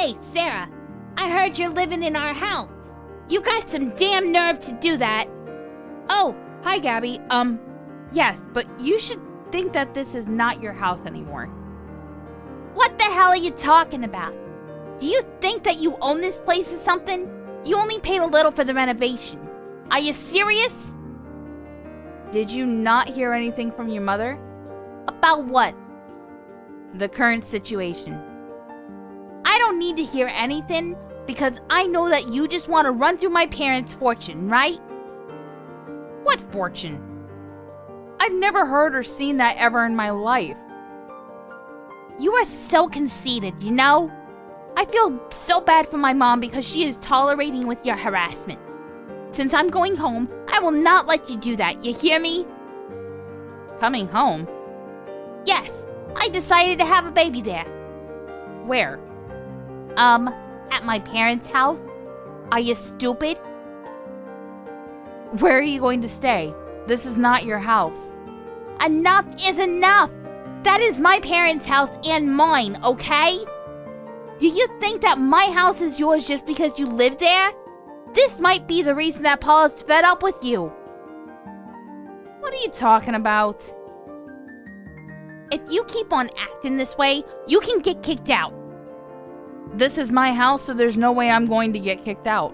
Hey, Sarah, I heard you're living in our house. You got some damn nerve to do that. Oh, hi, Gabby. Yes, but you should think that this is not your house anymore. What the hell are you talking about? Do you think that you own this place or something? You only paid a little for the renovation. Are you serious? Did you not hear anything from your mother? About what? The current situation. I don't need to hear anything because I know that you just want to run through my parents' fortune, right? What fortune? I've never heard or seen that ever in my life. You are so conceited, you know? I feel so bad for my mom because she is tolerating with your harassment. Since I'm going home, I will not let you do that, you hear me? Coming home? Yes, I decided to have a baby there. Where? At my parents' house. Are you stupid? Where are you going to stay? This is not your house. Enough is enough! That is my parents' house and mine, okay? Do you think that my house is yours just because you live there? This might be the reason that Paul is fed up with you. What are you talking about? If you keep on acting this way, you can get kicked out. This is my house, so there's no way I'm going to get kicked out.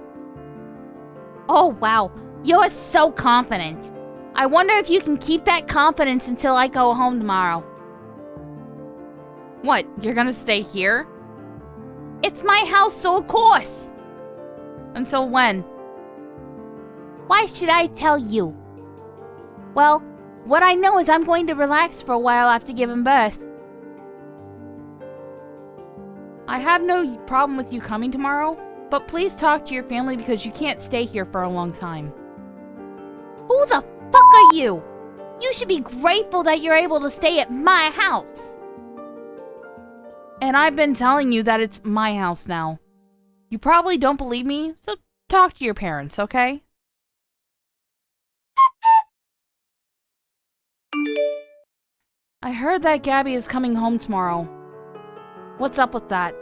Oh, wow. You're so confident. I wonder if you can keep that confidence until I go home tomorrow. What, you're gonna stay here? It's my house, so of course. Until when? Why should I tell you? Well, what I know is I'm going to relax for a while after giving birth. I have no problem with you coming tomorrow, but please talk to your family because you can't stay here for a long time. Who the fuck are you? You should be grateful that you're able to stay at my house. And I've been telling you that it's my house now. You probably don't believe me, so talk to your parents, okay? I heard that Gabby is coming home tomorrow. What's up with that?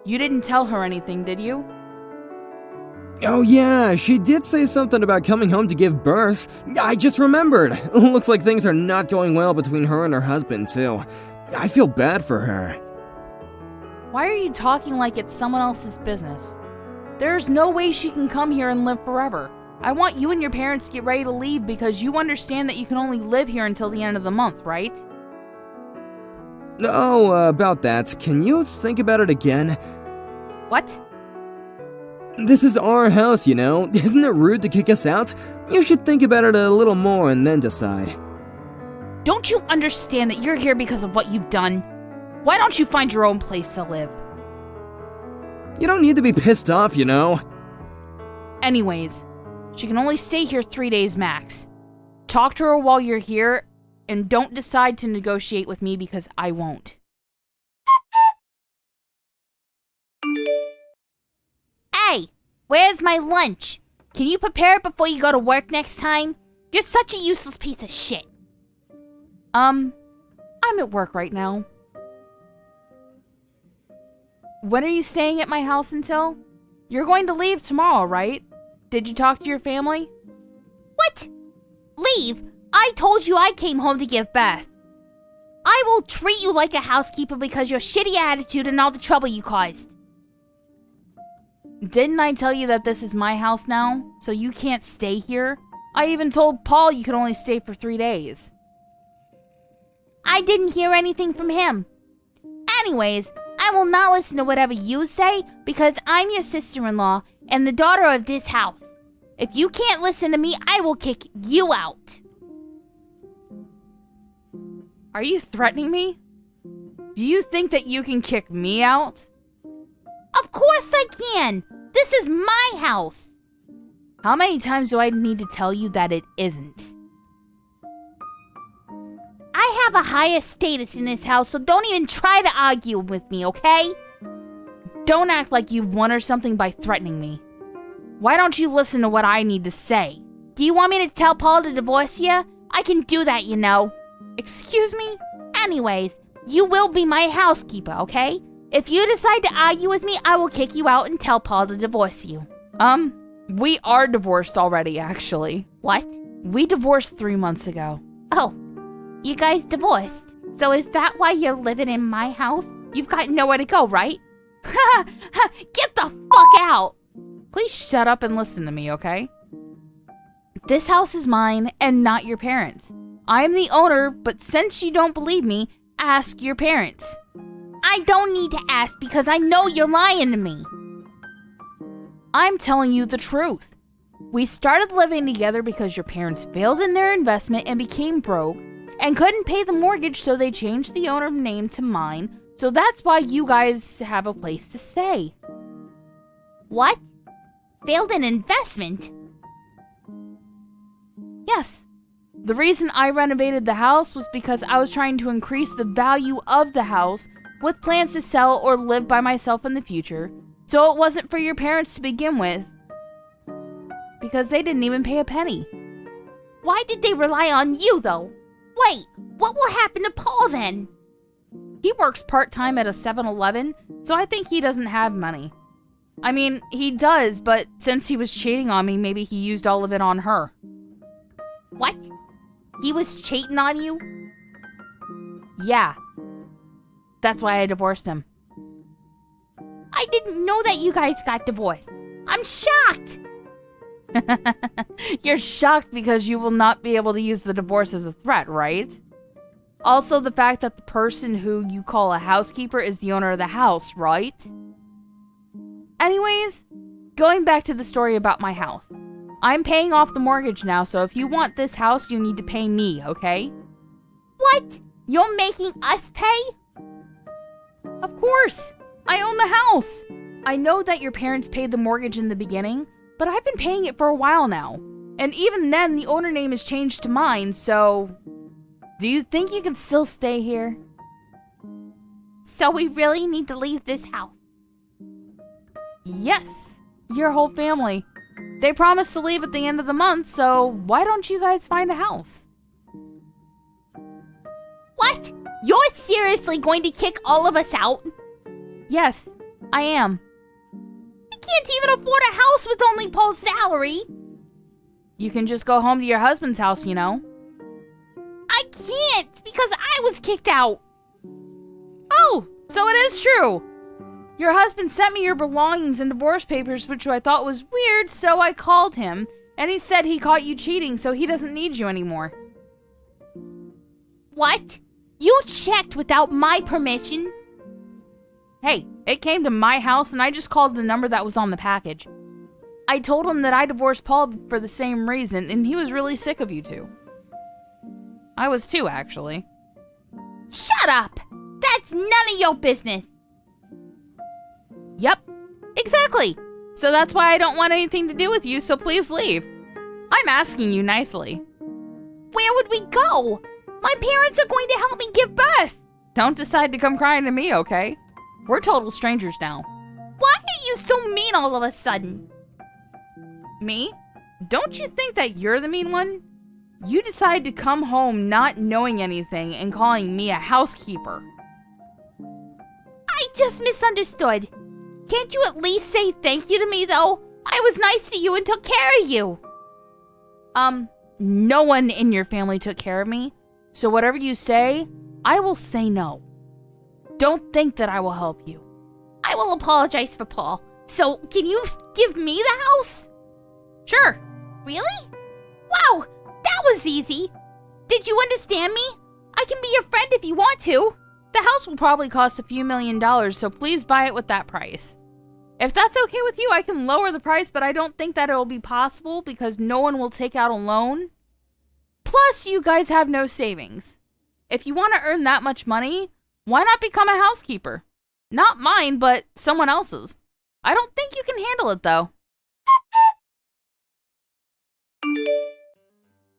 You didn't tell her anything, did you? Oh yeah, she did say something about coming home to give birth. I just remembered. Looks like things are not going well between her and her husband, too. I feel bad for her. Why are you talking like it's someone else's business? There's no way she can come here and live forever. I want you and your parents to get ready to leave because you understand that you can only live here until the end of the month, right? Oh, about that, can you think about it again? What? This is our house, you know. Isn't it rude to kick us out? You should think about it a little more and then decide. Don't you understand that you're here because of what you've done? Why don't you find your own place to live? You don't need to be pissed off, you know. Anyways, she can only stay here 3 days max. Talk to her while you're here, and don't decide to negotiate with me because I won't. Hey, where's my lunch? Can you prepare it before you go to work next time? You're such a useless piece of shit. I'm at work right now. When are you staying at my house until? You're going to leave tomorrow, right? Did you talk to your family? What? Leave? I told you I came home to give birth. I will treat you like a housekeeper because your shitty attitude and all the trouble you caused. Didn't I tell you that this is my house now, so you can't stay here? I even told Paul you could only stay for 3 days. I didn't hear anything from him. Anyways, I will not listen to whatever you say because I'm your sister-in-law and the daughter of this house. If you can't listen to me, I will kick you out. Are you threatening me? Do you think that you can kick me out? Of course I can! This is my house! How many times do I need to tell you that it isn't? I have a higher status in this house, so don't even try to argue with me, okay? Don't act like you've won or something by threatening me. Why don't you listen to what I need to say? Do you want me to tell Paul to divorce you? I can do that, you know. Excuse me? Anyways, you will be my housekeeper, okay? If you decide to argue with me, I will kick you out and tell Paul to divorce you. We are divorced already, actually. What? We divorced 3 months ago. Oh, you guys divorced. So is that why you're living in my house? You've got nowhere to go, right? Get the fuck out! Please shut up and listen to me, okay? This house is mine and not your parents'. I am the owner, but since you don't believe me, ask your parents. I don't need to ask because I know you're lying to me. I'm telling you the truth. We started living together because your parents failed in their investment and became broke and couldn't pay the mortgage, so they changed the owner name to mine. So that's why you guys have a place to stay. What? Failed an investment? Yes. The reason I renovated the house was because I was trying to increase the value of the house with plans to sell or live by myself in the future. So it wasn't for your parents to begin with, because they didn't even pay a penny. Why did they rely on you, though? Wait, what will happen to Paul then? He works part-time at a 7-Eleven, so I think he doesn't have money. I mean, he does, but since he was cheating on me, maybe he used all of it on her. What? He was cheating on you? Yeah. That's why I divorced him. I didn't know that you guys got divorced. I'm shocked. You're shocked because you will not be able to use the divorce as a threat, right? Also, the fact that the person who you call a housekeeper is the owner of the house, right? Anyways, going back to the story about my house. I'm paying off the mortgage now, so if you want this house, you need to pay me, okay? What? You're making us pay? Of course! I own the house! I know that your parents paid the mortgage in the beginning, but I've been paying it for a while now. And even then, the owner name is changed to mine, so... Do you think you can still stay here? So we really need to leave this house? Yes, your whole family. They promised to leave at the end of the month, so why don't you guys find a house? What? You're seriously going to kick all of us out? Yes, I am. I can't even afford a house with only Paul's salary. You can just go home to your husband's house, you know. I can't because I was kicked out. Oh, so it is true. Your husband sent me your belongings and divorce papers, which I thought was weird, so I called him, and he said he caught you cheating, so he doesn't need you anymore. What? You checked without my permission? Hey, it came to my house, and I just called the number that was on the package. I told him that I divorced Paul for the same reason, and he was really sick of you two. I was too, actually. Shut up! That's none of your business! Yep, exactly. So that's why I don't want anything to do with you, so please leave. I'm asking you nicely. Where would we go? My parents are going to help me give birth. Don't decide to come crying to me, okay? We're total strangers now. Why are you so mean all of a sudden? Me? Don't you think that you're the mean one? You decide to come home not knowing anything and calling me a housekeeper. I just misunderstood. Can't you at least say thank you to me, though? I was nice to you and took care of you. No one in your family took care of me. So whatever you say, I will say no. Don't think that I will help you. I will apologize for Paul. So, can you give me the house? Sure. Really? Wow, that was easy. Did you understand me? I can be your friend if you want to. The house will probably cost a few $1,000,000, so please buy it with that price. If that's okay with you, I can lower the price, but I don't think that it will be possible because no one will take out a loan. Plus, you guys have no savings. If you want to earn that much money, why not become a housekeeper? Not mine, but someone else's. I don't think you can handle it, though.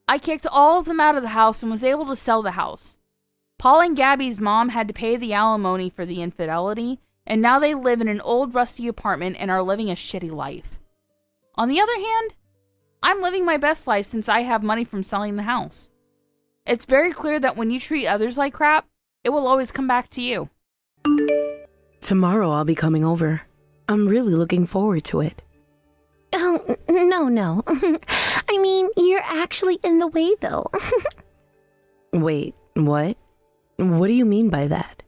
I kicked all of them out of the house and was able to sell the house. Paul and Gabby's mom had to pay the alimony for the infidelity, and now they live in an old rusty apartment and are living a shitty life. On the other hand, I'm living my best life since I have money from selling the house. It's very clear that when you treat others like crap, it will always come back to you. Tomorrow I'll be coming over. I'm really looking forward to it. Oh, no. I mean, you're actually in the way, though. Wait, what? What do you mean by that?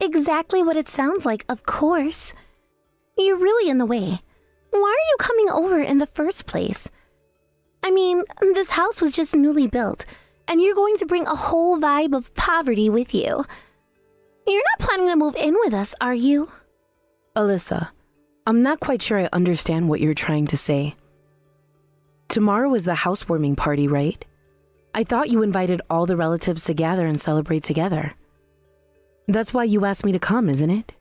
Exactly what it sounds like, of course. You're really in the way. Why are you coming over in the first place? I mean, this house was just newly built, and you're going to bring a whole vibe of poverty with you. You're not planning to move in with us, are you? Alyssa, I'm not quite sure I understand what you're trying to say. Tomorrow is the housewarming party, right? I thought you invited all the relatives to gather and celebrate together. That's why you asked me to come, isn't it?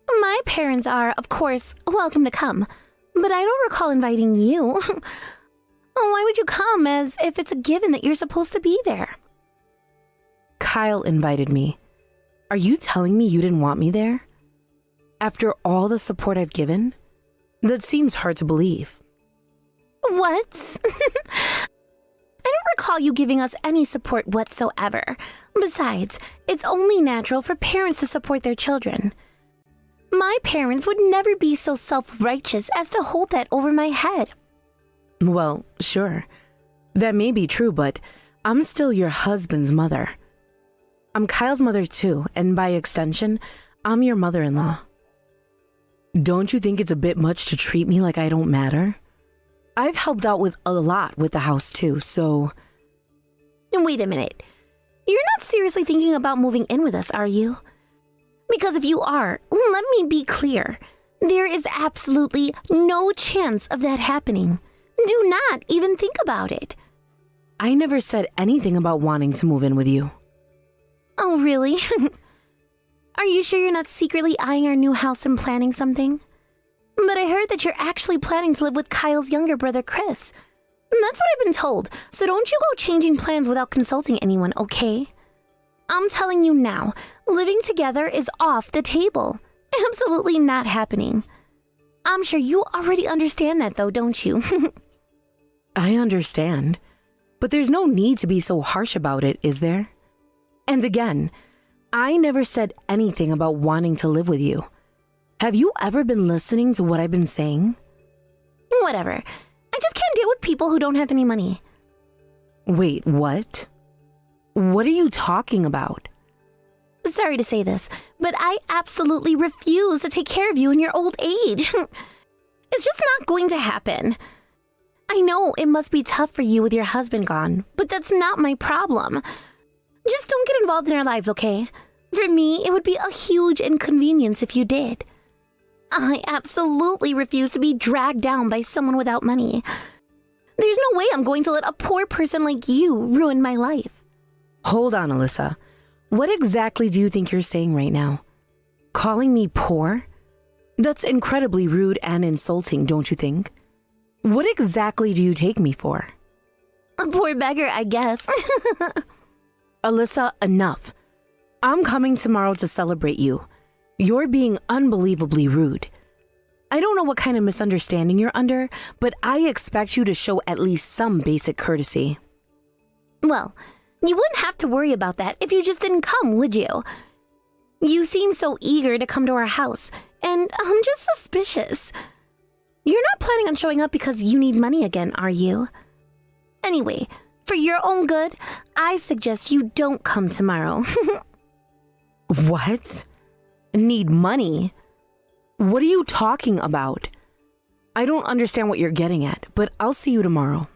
My parents are, of course, welcome to come, but I don't recall inviting you. Why would you come as if it's a given that you're supposed to be there? Kyle invited me. Are you telling me you didn't want me there? After all the support I've given? That seems hard to believe. What? I don't recall you giving us any support whatsoever. Besides, it's only natural for parents to support their children. My parents would never be so self-righteous as to hold that over my head. Well, sure. That may be true, but I'm still your husband's mother. I'm Kyle's mother too, and by extension, I'm your mother-in-law. Don't you think it's a bit much to treat me like I don't matter? I've helped out with a lot with the house too, so... Wait a minute. You're not seriously thinking about moving in with us, are you? Because if you are, let me be clear. There is absolutely no chance of that happening. Do not even think about it. I never said anything about wanting to move in with you. Oh, really? Are you sure you're not secretly eyeing our new house and planning something? But I heard that you're actually planning to live with Kyle's younger brother, Chris. That's what I've been told, so don't you go changing plans without consulting anyone, okay? I'm telling you now, living together is off the table. Absolutely not happening. I'm sure you already understand that though, don't you? I understand, but there's no need to be so harsh about it, is there? And again, I never said anything about wanting to live with you. Have you ever been listening to what I've been saying? Whatever. I just can't deal with people who don't have any money. Wait, what? What are you talking about? Sorry to say this, but I absolutely refuse to take care of you in your old age. It's just not going to happen. I know it must be tough for you with your husband gone, but that's not my problem. Just don't get involved in our lives, okay? For me, it would be a huge inconvenience if you did. I absolutely refuse to be dragged down by someone without money. There's no way I'm going to let a poor person like you ruin my life. Hold on, Alyssa. What exactly do you think you're saying right now? Calling me poor? That's incredibly rude and insulting, don't you think? What exactly do you take me for? A poor beggar, I guess. Alyssa, enough. I'm coming tomorrow to celebrate you. You're being unbelievably rude. I don't know what kind of misunderstanding you're under, but I expect you to show at least some basic courtesy. Well, you wouldn't have to worry about that if you just didn't come, would you? You seem so eager to come to our house, and I'm just suspicious. You're not planning on showing up because you need money again, are you? Anyway, for your own good, I suggest you don't come tomorrow. What? Need money? What are you talking about? I don't understand what you're getting at, but I'll see you tomorrow.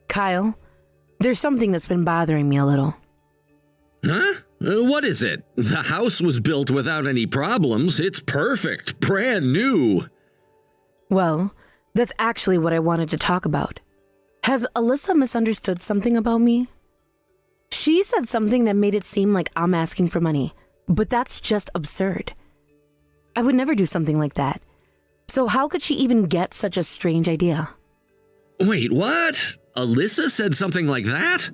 Kyle, there's something that's been bothering me a little. Huh? What is it? The house was built without any problems. It's perfect. Brand new. Well, that's actually what I wanted to talk about. Has Alyssa misunderstood something about me? She said something that made it seem like I'm asking for money, but that's just absurd. I would never do something like that. So how could she even get such a strange idea? Wait, what? Alyssa said something like that?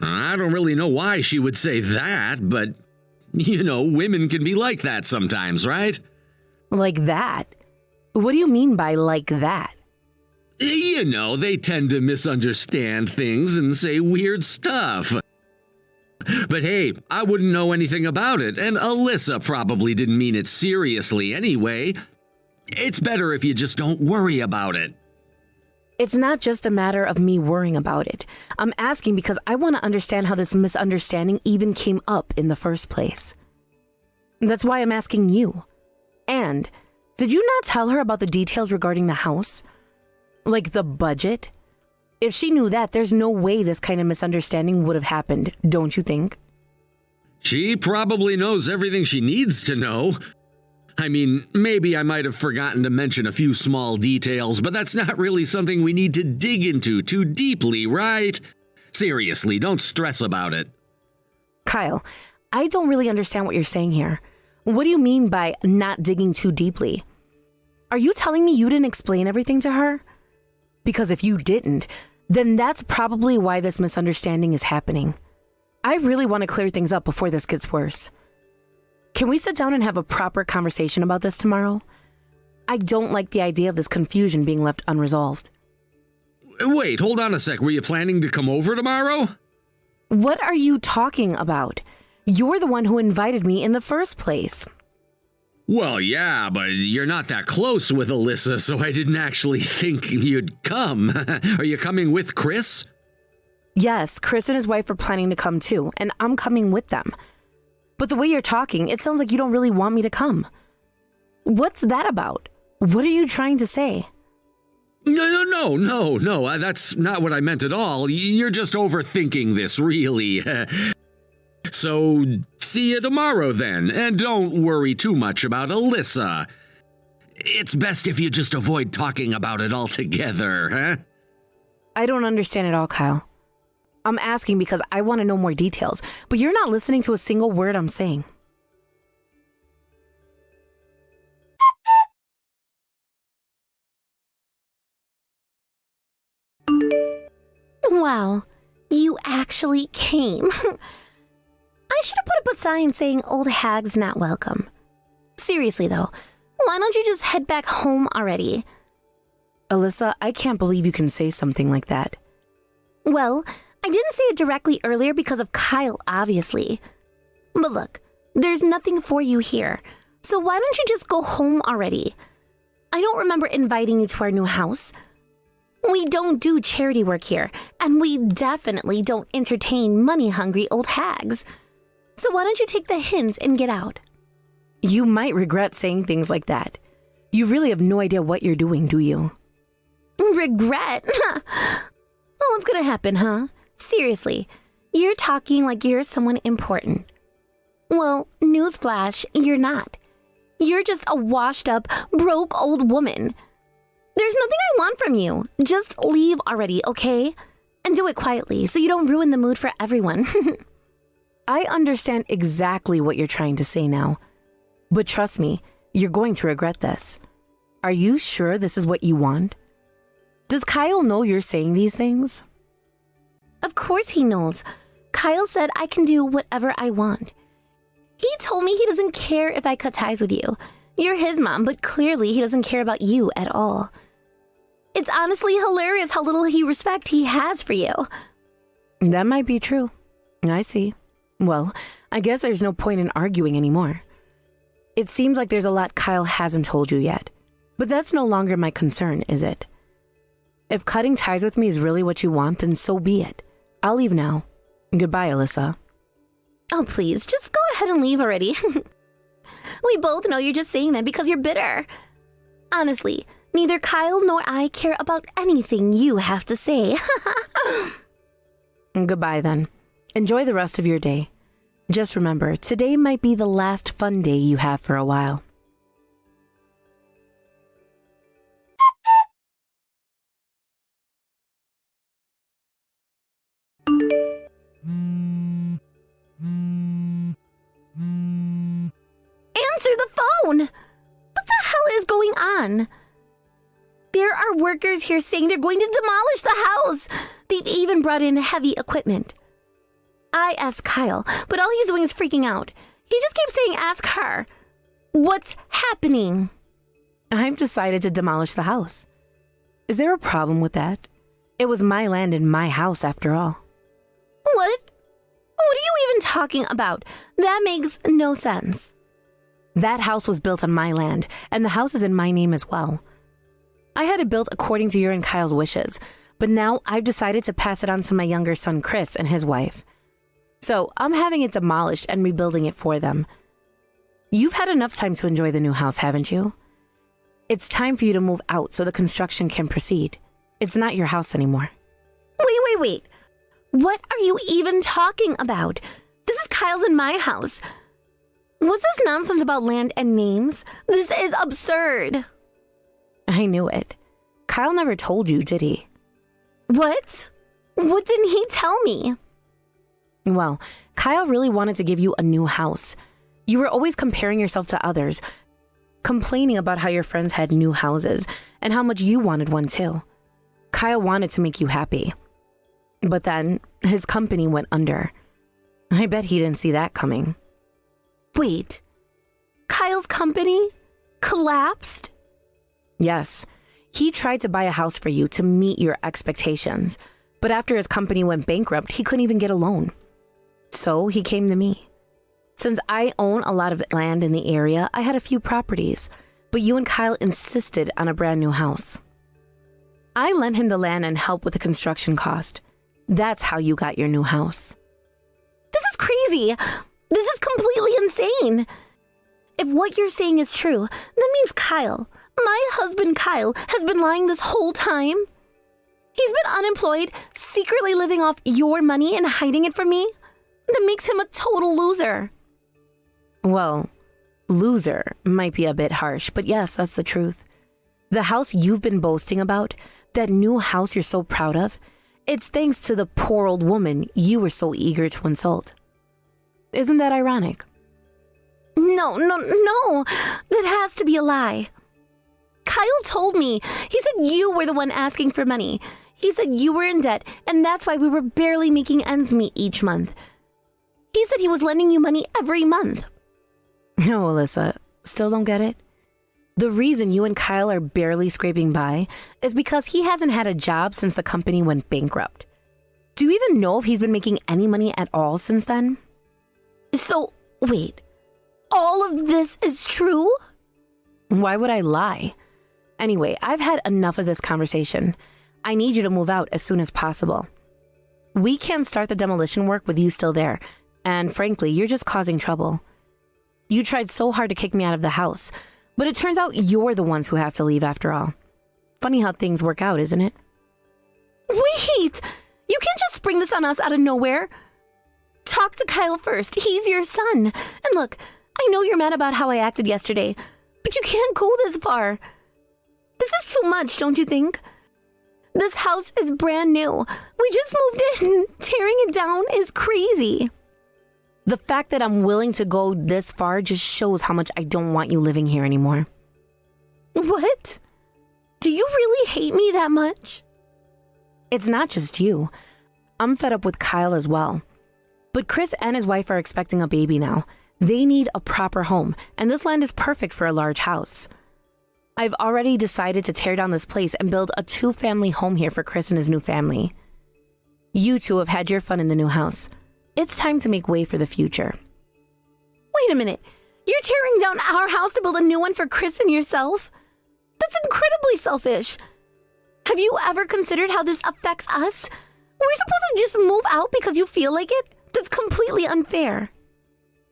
I don't really know why she would say that, but, you know, women can be like that sometimes, right? Like that? What do you mean by like that? You know, they tend to misunderstand things and say weird stuff. But hey, I wouldn't know anything about it, and Alyssa probably didn't mean it seriously anyway. It's better if you just don't worry about it. It's not just a matter of me worrying about it. I'm asking because I want to understand how this misunderstanding even came up in the first place. That's why I'm asking you. And did you not tell her about the details regarding the house? Like the budget? If she knew that, there's no way this kind of misunderstanding would have happened, don't you think? She probably knows everything she needs to know. I mean, maybe I might have forgotten to mention a few small details, but that's not really something we need to dig into too deeply, right? Seriously, don't stress about it. Kyle, I don't really understand what you're saying here. What do you mean by not digging too deeply? Are you telling me you didn't explain everything to her? Because if you didn't, then that's probably why this misunderstanding is happening. I really want to clear things up before this gets worse. Can we sit down and have a proper conversation about this tomorrow? I don't like the idea of this confusion being left unresolved. Wait, hold on a sec. Were you planning to come over tomorrow? What are you talking about? You're the one who invited me in the first place. Well, yeah, but you're not that close with Alyssa, so I didn't actually think you'd come. Are you coming with Chris? Yes, Chris and his wife are planning to come too, and I'm coming with them. But the way you're talking, it sounds like you don't really want me to come. What's that about? What are you trying to say? No. That's not what I meant at all. You're just overthinking this, really. So, see you tomorrow then, and don't worry too much about Alyssa. It's best if you just avoid talking about it altogether, huh? I don't understand at all, Kyle. I'm asking because I want to know more details, but you're not listening to a single word I'm saying. Wow, you actually came. I should have put up a sign saying old hag's not welcome. Seriously though, why don't you just head back home already? Alyssa, I can't believe you can say something like that. Well, I didn't say it directly earlier because of Kyle, obviously. But look, there's nothing for you here, so why don't you just go home already? I don't remember inviting you to our new house. We don't do charity work here, and we definitely don't entertain money-hungry old hags. So why don't you take the hint and get out? You might regret saying things like that. You really have no idea what you're doing, do you? Regret? Well, what's gonna happen, huh? Seriously, you're talking like you're someone important. Well, newsflash, you're not. You're just a washed-up, broke old woman. There's nothing I want from you. Just leave already, okay? And do it quietly so you don't ruin the mood for everyone. I understand exactly what you're trying to say now. But trust me, you're going to regret this. Are you sure this is what you want? Does Kyle know you're saying these things? Of course he knows. Kyle said I can do whatever I want. He told me he doesn't care if I cut ties with you. You're his mom, but clearly he doesn't care about you at all. It's honestly hilarious how little respect he has for you. That might be true. I see. Well, I guess there's no point in arguing anymore. It seems like there's a lot Kyle hasn't told you yet. But that's no longer my concern, is it? If cutting ties with me is really what you want, then so be it. I'll leave now. Goodbye, Alyssa. Oh, please, just go ahead and leave already. We both know you're just saying that because you're bitter. Honestly, neither Kyle nor I care about anything you have to say. Goodbye, then. Enjoy the rest of your day. Just remember, today might be the last fun day you have for a while. Answer the phone! What the hell is going on? There are workers here saying they're going to demolish the house. They've even brought in heavy equipment. I asked Kyle, but all he's doing is freaking out. He just keeps saying ask her. What's happening? I've decided to demolish the house. Is there a problem with that? It was my land and my house after all. What? What are you even talking about? That makes no sense. That house was built on my land, and the house is in my name as well. I had it built according to your and Kyle's wishes, but now I've decided to pass it on to my younger son Chris and his wife. So I'm having it demolished and rebuilding it for them. You've had enough time to enjoy the new house, haven't you? It's time for you to move out so the construction can proceed. It's not your house anymore. Wait. What are you even talking about? This is Kyle's and my house. What's this nonsense about land and names? This is absurd. I knew it. Kyle never told you, did he? What? What didn't he tell me? Well, Kyle really wanted to give you a new house. You were always comparing yourself to others, complaining about how your friends had new houses and how much you wanted one too. Kyle wanted to make you happy. But then his company went under. I bet he didn't see that coming. Wait, Kyle's company collapsed? Yes, he tried to buy a house for you to meet your expectations, but after his company went bankrupt, he couldn't even get a loan. So he came to me. Since I own a lot of land in the area, I had a few properties, but you and Kyle insisted on a brand new house. I lent him the land and helped with the construction cost. That's how you got your new house. This is crazy. This is completely insane. If what you're saying is true, that means Kyle, my husband Kyle, has been lying this whole time. He's been unemployed, secretly living off your money and hiding it from me. That makes him a total loser. Well, loser might be a bit harsh, but yes, that's the truth. The house you've been boasting about, that new house you're so proud of, it's thanks to the poor old woman you were so eager to insult. Isn't that ironic? No. That has to be a lie. Kyle told me. He said you were the one asking for money. He said you were in debt, and that's why we were barely making ends meet each month. He said he was lending you money every month. No, Alyssa, still don't get it? The reason you and Kyle are barely scraping by is because he hasn't had a job since the company went bankrupt. Do you even know if he's been making any money at all since then? So, wait. All of this is true? Why would I lie? Anyway, I've had enough of this conversation. I need you to move out as soon as possible. We can't start the demolition work with you still there, and frankly, you're just causing trouble. You tried so hard to kick me out of the house, but it turns out you're the ones who have to leave after all. Funny how things work out, isn't it? Wait! You can't just spring this on us out of nowhere. Talk to Kyle first. He's your son. And look, I know you're mad about how I acted yesterday, but you can't go this far. This is too much, don't you think? This house is brand new. We just moved in. Tearing it down is crazy. The fact that I'm willing to go this far just shows how much I don't want you living here anymore. What? Do you really hate me that much? It's not just you. I'm fed up with Kyle as well. But Chris and his wife are expecting a baby now. They need a proper home, and this land is perfect for a large house. I've already decided to tear down this place and build a 2-family home here for Chris and his new family. You two have had your fun in the new house. It's time to make way for the future. Wait a minute. You're tearing down our house to build a new one for Chris and yourself? That's incredibly selfish. Have you ever considered how this affects us? Are we supposed to just move out because you feel like it? That's completely unfair.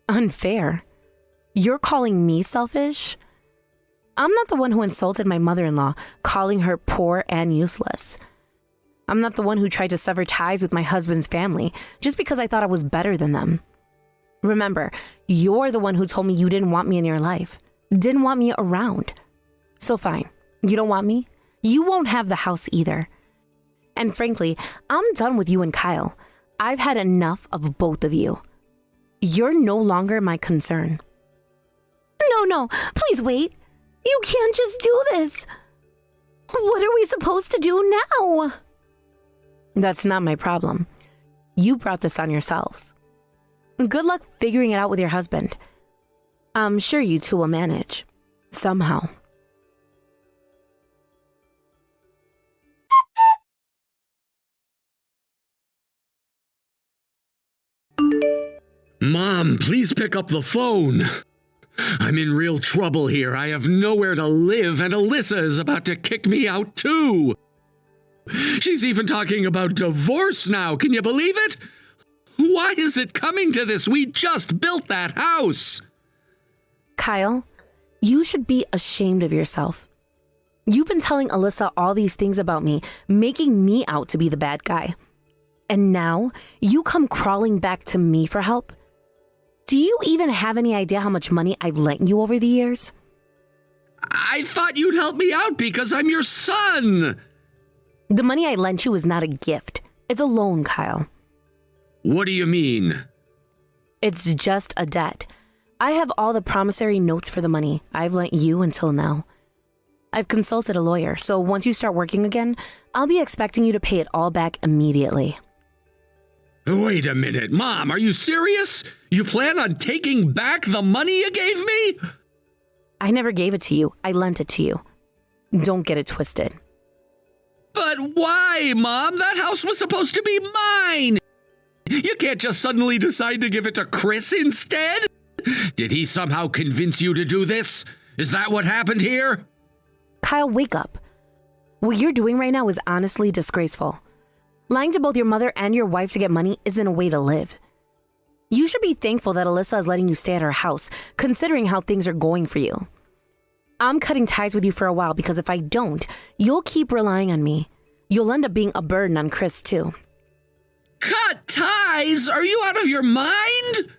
Unfair? You're calling me selfish? I'm not the one who insulted my mother-in-law, calling her poor and useless. I'm not the one who tried to sever ties with my husband's family just because I thought I was better than them. Remember, you're the one who told me you didn't want me in your life, didn't want me around. So fine, you don't want me? You won't have the house either. And frankly, I'm done with you and Kyle. I've had enough of both of you. You're no longer my concern. No, please wait. You can't just do this. What are we supposed to do now? That's not my problem. You brought this on yourselves. Good luck figuring it out with your husband. I'm sure you two will manage. Somehow. Mom, please pick up the phone. I'm in real trouble here. I have nowhere to live, and Alyssa is about to kick me out too. She's even talking about divorce now. Can you believe it? Why is it coming to this? We just built that house. Kyle, you should be ashamed of yourself. You've been telling Alyssa all these things about me, making me out to be the bad guy. And now you come crawling back to me for help? Do you even have any idea how much money I've lent you over the years? I thought you'd help me out because I'm your son. The money I lent you is not a gift. It's a loan, Kyle. What do you mean? It's just a debt. I have all the promissory notes for the money I've lent you until now. I've consulted a lawyer, so once you start working again, I'll be expecting you to pay it all back immediately. Wait a minute, Mom, are you serious? You plan on taking back the money you gave me? I never gave it to you. I lent it to you. Don't get it twisted. But why, Mom? That house was supposed to be mine. You can't just suddenly decide to give it to Chris instead? Did he somehow convince you to do this? Is that what happened here? Kyle, wake up. What you're doing right now is honestly disgraceful. Lying to both your mother and your wife to get money isn't a way to live. You should be thankful that Alyssa is letting you stay at her house, considering how things are going for you. I'm cutting ties with you for a while because if I don't, you'll keep relying on me. You'll end up being a burden on Chris, too. Cut ties? Are you out of your mind?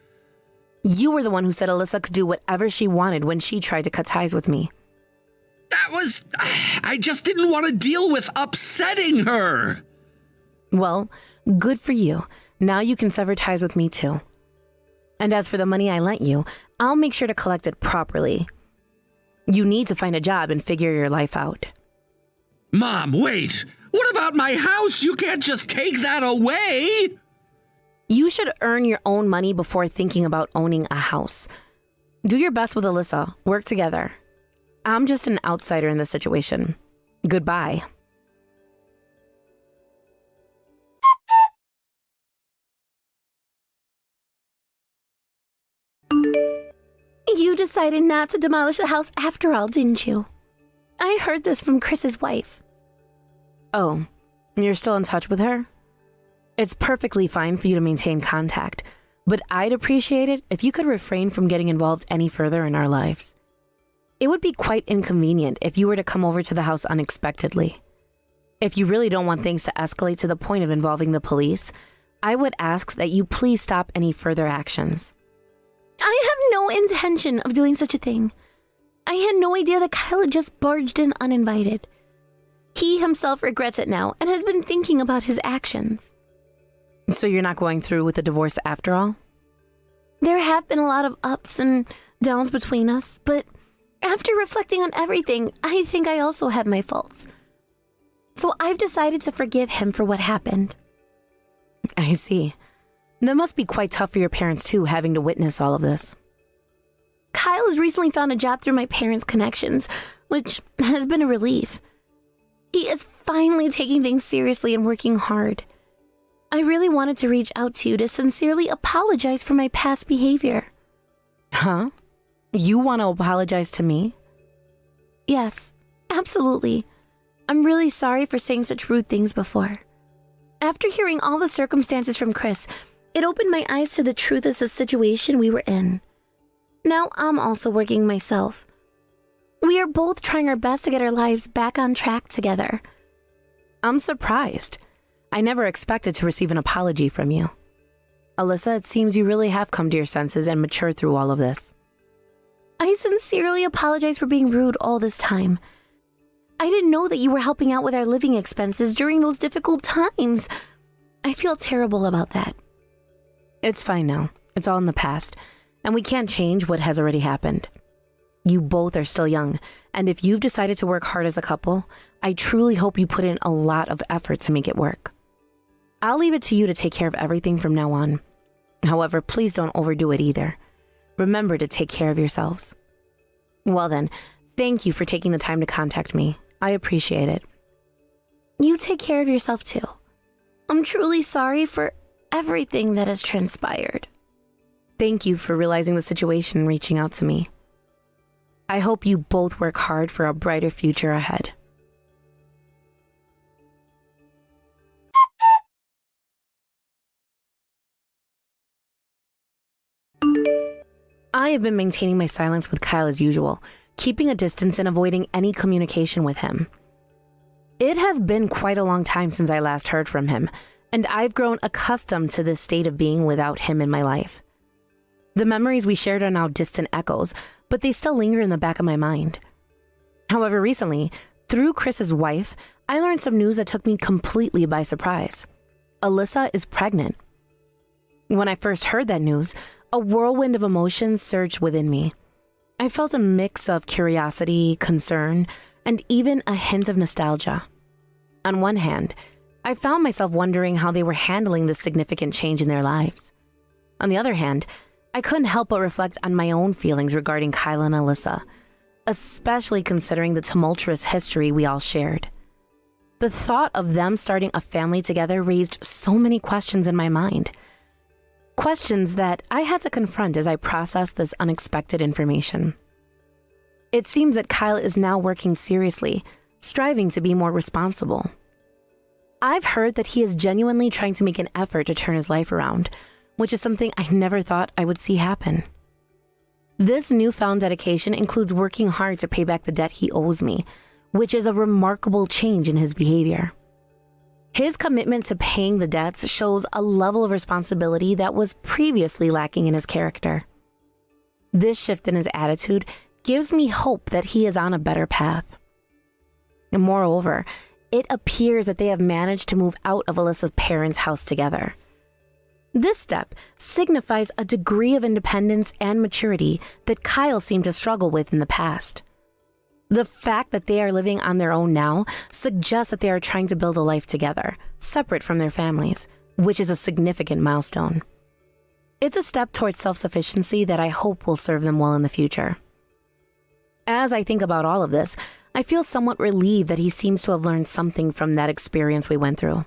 You were the one who said Alyssa could do whatever she wanted when she tried to cut ties with me. I just didn't want to deal with upsetting her. Well, good for you. Now you can sever ties with me too. And as for the money I lent you, I'll make sure to collect it properly. You need to find a job and figure your life out. Mom, wait. What about my house? You can't just take that away. You should earn your own money before thinking about owning a house. Do your best with Alyssa. Work together. I'm just an outsider in this situation. Goodbye. You decided not to demolish the house after all, didn't you? I heard this from Chris's wife. Oh, you're still in touch with her? It's perfectly fine for you to maintain contact, but I'd appreciate it if you could refrain from getting involved any further in our lives. It would be quite inconvenient if you were to come over to the house unexpectedly. If you really don't want things to escalate to the point of involving the police, I would ask that you please stop any further actions. I have no intention of doing such a thing. I had no idea that Kyle had just barged in uninvited. He himself regrets it now and has been thinking about his actions. So you're not going through with the divorce after all? There have been a lot of ups and downs between us, but after reflecting on everything, I think I also have my faults. So I've decided to forgive him for what happened. I see. That must be quite tough for your parents too, having to witness all of this. Kyle has recently found a job through my parents' connections, which has been a relief. He is finally taking things seriously and working hard. I really wanted to reach out to you to sincerely apologize for my past behavior. Huh? You want to apologize to me? Yes, absolutely. I'm really sorry for saying such rude things before. After hearing all the circumstances from Chris, it opened my eyes to the truth of the situation we were in. Now I'm also working myself. We are both trying our best to get our lives back on track together. I'm surprised. I never expected to receive an apology from you. Alyssa, it seems you really have come to your senses and matured through all of this. I sincerely apologize for being rude all this time. I didn't know that you were helping out with our living expenses during those difficult times. I feel terrible about that. It's fine now. It's all in the past, and we can't change what has already happened. You both are still young, and if you've decided to work hard as a couple, I truly hope you put in a lot of effort to make it work. I'll leave it to you to take care of everything from now on. However, please don't overdo it either. Remember to take care of yourselves. Well then, thank you for taking the time to contact me. I appreciate it. You take care of yourself too. I'm truly sorry for everything that has transpired. Thank you for realizing the situation and reaching out to me. I hope you both work hard for a brighter future ahead. I have been maintaining my silence with Kyle as usual, keeping a distance and avoiding any communication with him. It has been quite a long time since I last heard from him, and I've grown accustomed to this state of being without him in my life. The memories we shared are now distant echoes, but they still linger in the back of my mind. However, recently, through Chris's wife, I learned some news that took me completely by surprise. Alyssa is pregnant. When I first heard that news, a whirlwind of emotions surged within me. I felt a mix of curiosity, concern, and even a hint of nostalgia. On one hand, I found myself wondering how they were handling this significant change in their lives. On the other hand, I couldn't help but reflect on my own feelings regarding Kyla and Alyssa, especially considering the tumultuous history we all shared. The thought of them starting a family together raised so many questions in my mind. Questions that I had to confront as I processed this unexpected information. It seems that Kyle is now working seriously, striving to be more responsible. I've heard that he is genuinely trying to make an effort to turn his life around, which is something I never thought I would see happen. This newfound dedication includes working hard to pay back the debt he owes me, which is a remarkable change in his behavior. His commitment to paying the debts shows a level of responsibility that was previously lacking in his character. This shift in his attitude gives me hope that he is on a better path. And moreover, it appears that they have managed to move out of Alyssa's parents' house together. This step signifies a degree of independence and maturity that Kyle seemed to struggle with in the past. The fact that they are living on their own now suggests that they are trying to build a life together, separate from their families, which is a significant milestone. It's a step towards self-sufficiency that I hope will serve them well in the future. As I think about all of this, I feel somewhat relieved that he seems to have learned something from that experience we went through.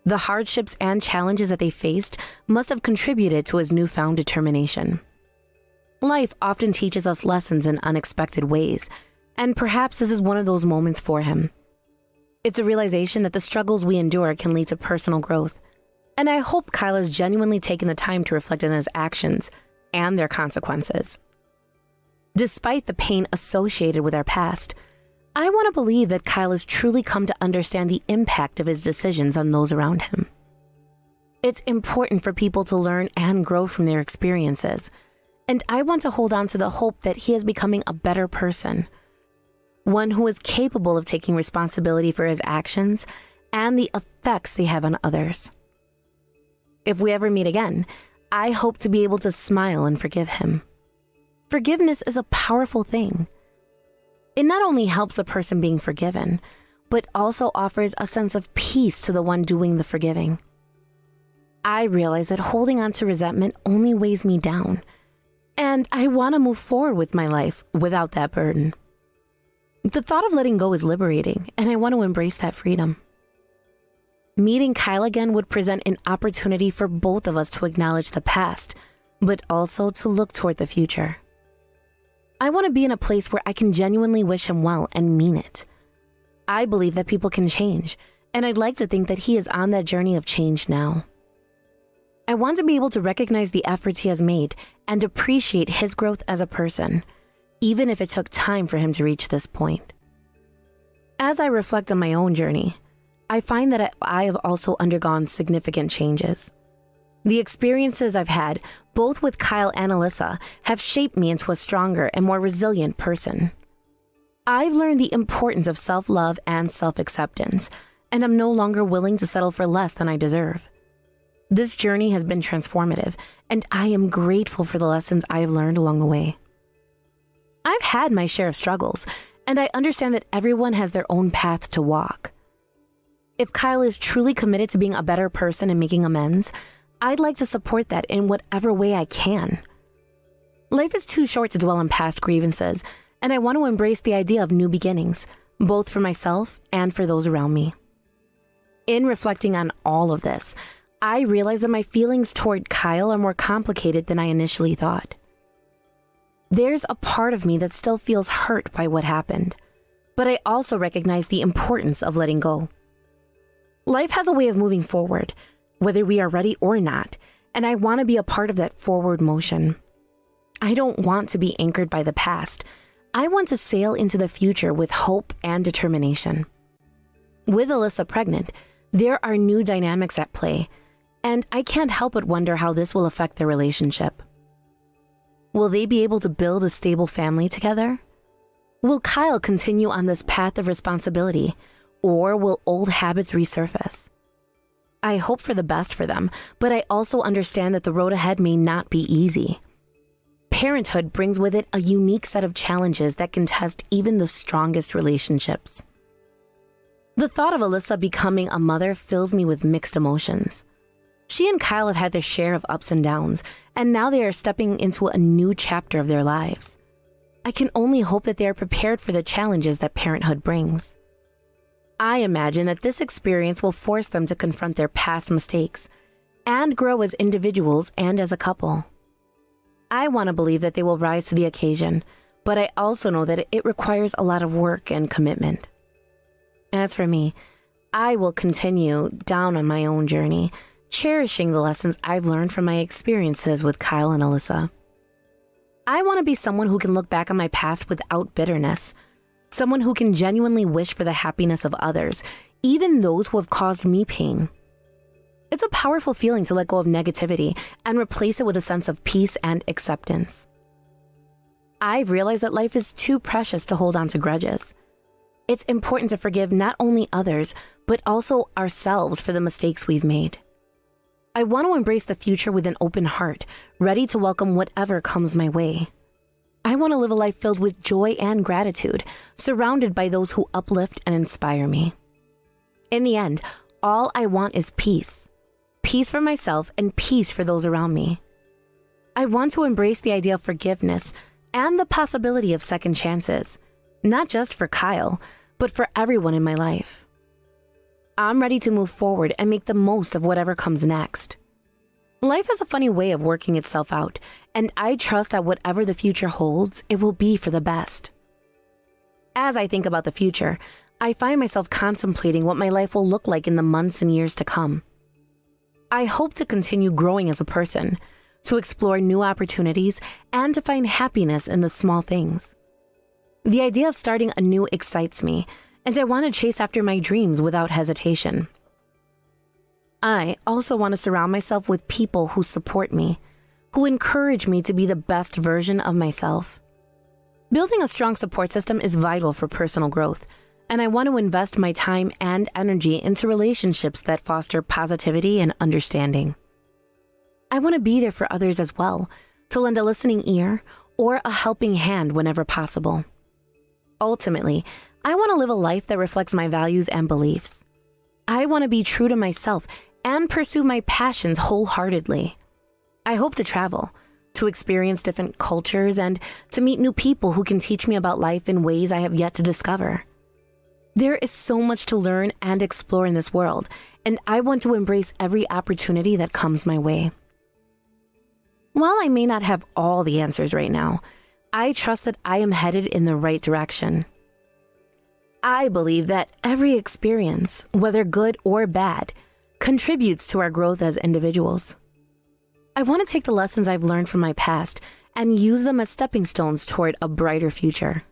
The hardships and challenges that they faced must have contributed to his newfound determination. Life often teaches us lessons in unexpected ways, and perhaps this is one of those moments for him. It's a realization that the struggles we endure can lead to personal growth, and I hope Kyle has genuinely taken the time to reflect on his actions and their consequences. Despite the pain associated with our past, I want to believe that Kyle has truly come to understand the impact of his decisions on those around him. It's important for people to learn and grow from their experiences, and I want to hold on to the hope that he is becoming a better person, one who is capable of taking responsibility for his actions and the effects they have on others. If we ever meet again, I hope to be able to smile and forgive him. Forgiveness is a powerful thing. It not only helps the person being forgiven, but also offers a sense of peace to the one doing the forgiving. I realize that holding on to resentment only weighs me down, and I want to move forward with my life without that burden. The thought of letting go is liberating, and I want to embrace that freedom. Meeting Kyle again would present an opportunity for both of us to acknowledge the past, but also to look toward the future. I want to be in a place where I can genuinely wish him well and mean it. I believe that people can change, and I'd like to think that he is on that journey of change now. I want to be able to recognize the efforts he has made and appreciate his growth as a person, even if it took time for him to reach this point. As I reflect on my own journey, I find that I have also undergone significant changes. The experiences I've had, both with Kyle and Alyssa, have shaped me into a stronger and more resilient person. I've learned the importance of self-love and self-acceptance, and I'm no longer willing to settle for less than I deserve. This journey has been transformative, and I am grateful for the lessons I have learned along the way. I've had my share of struggles, and I understand that everyone has their own path to walk. If Kyle is truly committed to being a better person and making amends, I'd like to support that in whatever way I can. Life is too short to dwell on past grievances, and I want to embrace the idea of new beginnings, both for myself and for those around me. In reflecting on all of this, I realize that my feelings toward Kyle are more complicated than I initially thought. There's a part of me that still feels hurt by what happened, but I also recognize the importance of letting go. Life has a way of moving forward, whether we are ready or not, and I want to be a part of that forward motion. I don't want to be anchored by the past. I want to sail into the future with hope and determination. With Alyssa pregnant, there are new dynamics at play, and I can't help but wonder how this will affect their relationship. Will they be able to build a stable family together? Will Kyle continue on this path of responsibility, or will old habits resurface? I hope for the best for them, but I also understand that the road ahead may not be easy. Parenthood brings with it a unique set of challenges that can test even the strongest relationships. The thought of Alyssa becoming a mother fills me with mixed emotions. She and Kyle have had their share of ups and downs, and now they are stepping into a new chapter of their lives. I can only hope that they are prepared for the challenges that parenthood brings. I imagine that this experience will force them to confront their past mistakes and grow as individuals and as a couple. I want to believe that they will rise to the occasion, but I also know that it requires a lot of work and commitment. As for me, I will continue down on my own journey, cherishing the lessons I've learned from my experiences with Kyle and Alyssa. I want to be someone who can look back on my past without bitterness, someone who can genuinely wish for the happiness of others, even those who have caused me pain. It's a powerful feeling to let go of negativity and replace it with a sense of peace and acceptance. I've realized that life is too precious to hold on to grudges. It's important to forgive not only others, but also ourselves for the mistakes we've made. I want to embrace the future with an open heart, ready to welcome whatever comes my way. I want to live a life filled with joy and gratitude, surrounded by those who uplift and inspire me. In the end, all I want is peace. Peace for myself and peace for those around me. I want to embrace the idea of forgiveness and the possibility of second chances, not just for Kyle, but for everyone in my life. I'm ready to move forward and make the most of whatever comes next. Life has a funny way of working itself out, and I trust that whatever the future holds, it will be for the best. As I think about the future, I find myself contemplating what my life will look like in the months and years to come. I hope to continue growing as a person, to explore new opportunities, and to find happiness in the small things. The idea of starting anew excites me, and I want to chase after my dreams without hesitation. I also want to surround myself with people who support me, who encourage me to be the best version of myself. Building a strong support system is vital for personal growth, and I want to invest my time and energy into relationships that foster positivity and understanding. I want to be there for others as well, to lend a listening ear or a helping hand whenever possible. Ultimately, I want to live a life that reflects my values and beliefs. I want to be true to myself and pursue my passions wholeheartedly. I hope to travel, to experience different cultures, and to meet new people who can teach me about life in ways I have yet to discover. There is so much to learn and explore in this world, and I want to embrace every opportunity that comes my way. While I may not have all the answers right now, I trust that I am headed in the right direction. I believe that every experience, whether good or bad, contributes to our growth as individuals. I want to take the lessons I've learned from my past and use them as stepping stones toward a brighter future.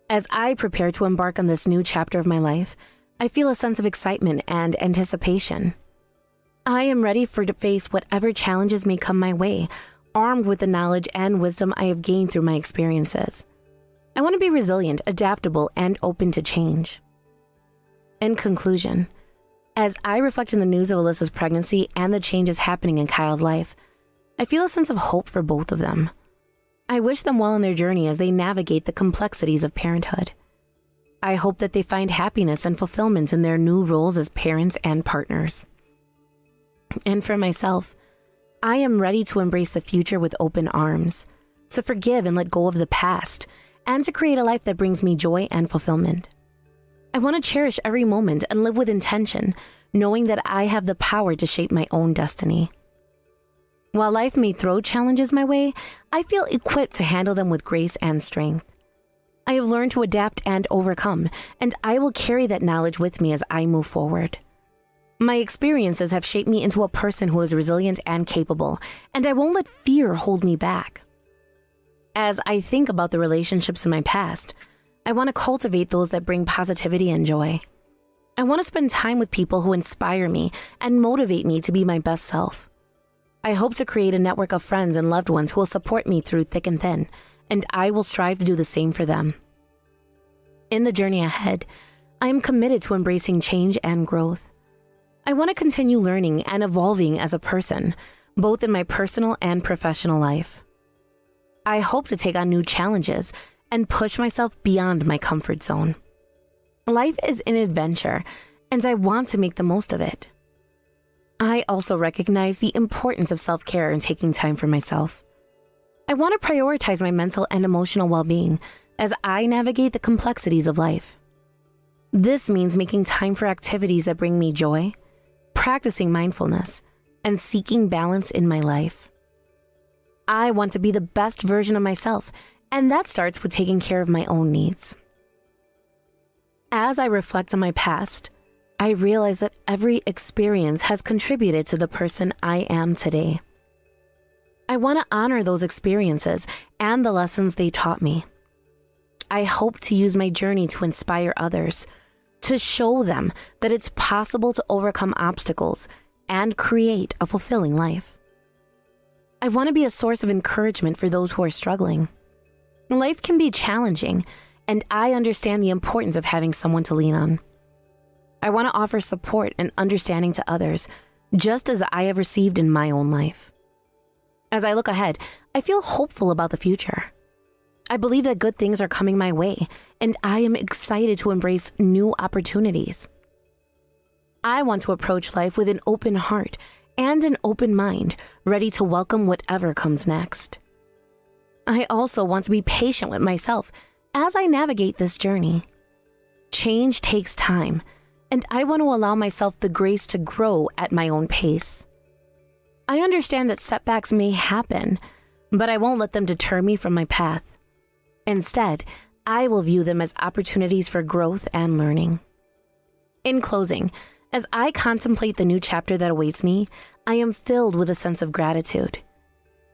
As I prepare to embark on this new chapter of my life, I feel a sense of excitement and anticipation. I am ready to face whatever challenges may come my way, armed with the knowledge and wisdom I have gained through my experiences. I want to be resilient, adaptable, and open to change. In conclusion, as I reflect on the news of Alyssa's pregnancy and the changes happening in Kyle's life, I feel a sense of hope for both of them. I wish them well in their journey as they navigate the complexities of parenthood. I hope that they find happiness and fulfillment in their new roles as parents and partners. And for myself, I am ready to embrace the future with open arms, to forgive and let go of the past, and to create a life that brings me joy and fulfillment. I want to cherish every moment and live with intention, knowing that I have the power to shape my own destiny. While life may throw challenges my way, I feel equipped to handle them with grace and strength. I have learned to adapt and overcome, and I will carry that knowledge with me as I move forward. My experiences have shaped me into a person who is resilient and capable, and I won't let fear hold me back. As I think about the relationships in my past, I want to cultivate those that bring positivity and joy. I want to spend time with people who inspire me and motivate me to be my best self. I hope to create a network of friends and loved ones who will support me through thick and thin, and I will strive to do the same for them. In the journey ahead, I am committed to embracing change and growth. I want to continue learning and evolving as a person, both in my personal and professional life. I hope to take on new challenges and push myself beyond my comfort zone. Life is an adventure, and I want to make the most of it. I also recognize the importance of self-care and taking time for myself. I want to prioritize my mental and emotional well-being as I navigate the complexities of life. This means making time for activities that bring me joy, practicing mindfulness, and seeking balance in my life. I want to be the best version of myself, and that starts with taking care of my own needs. As I reflect on my past, I realize that every experience has contributed to the person I am today. I want to honor those experiences and the lessons they taught me. I hope to use my journey to inspire others, to show them that it's possible to overcome obstacles and create a fulfilling life. I want to be a source of encouragement for those who are struggling. Life can be challenging, and I understand the importance of having someone to lean on. I want to offer support and understanding to others, just as I have received in my own life. As I look ahead, I feel hopeful about the future. I believe that good things are coming my way, and I am excited to embrace new opportunities. I want to approach life with an open heart and an open mind, ready to welcome whatever comes next. I also want to be patient with myself as I navigate this journey. Change takes time, and I want to allow myself the grace to grow at my own pace. I understand that setbacks may happen, but I won't let them deter me from my path. Instead, I will view them as opportunities for growth and learning. In closing, as I contemplate the new chapter that awaits me, I am filled with a sense of gratitude.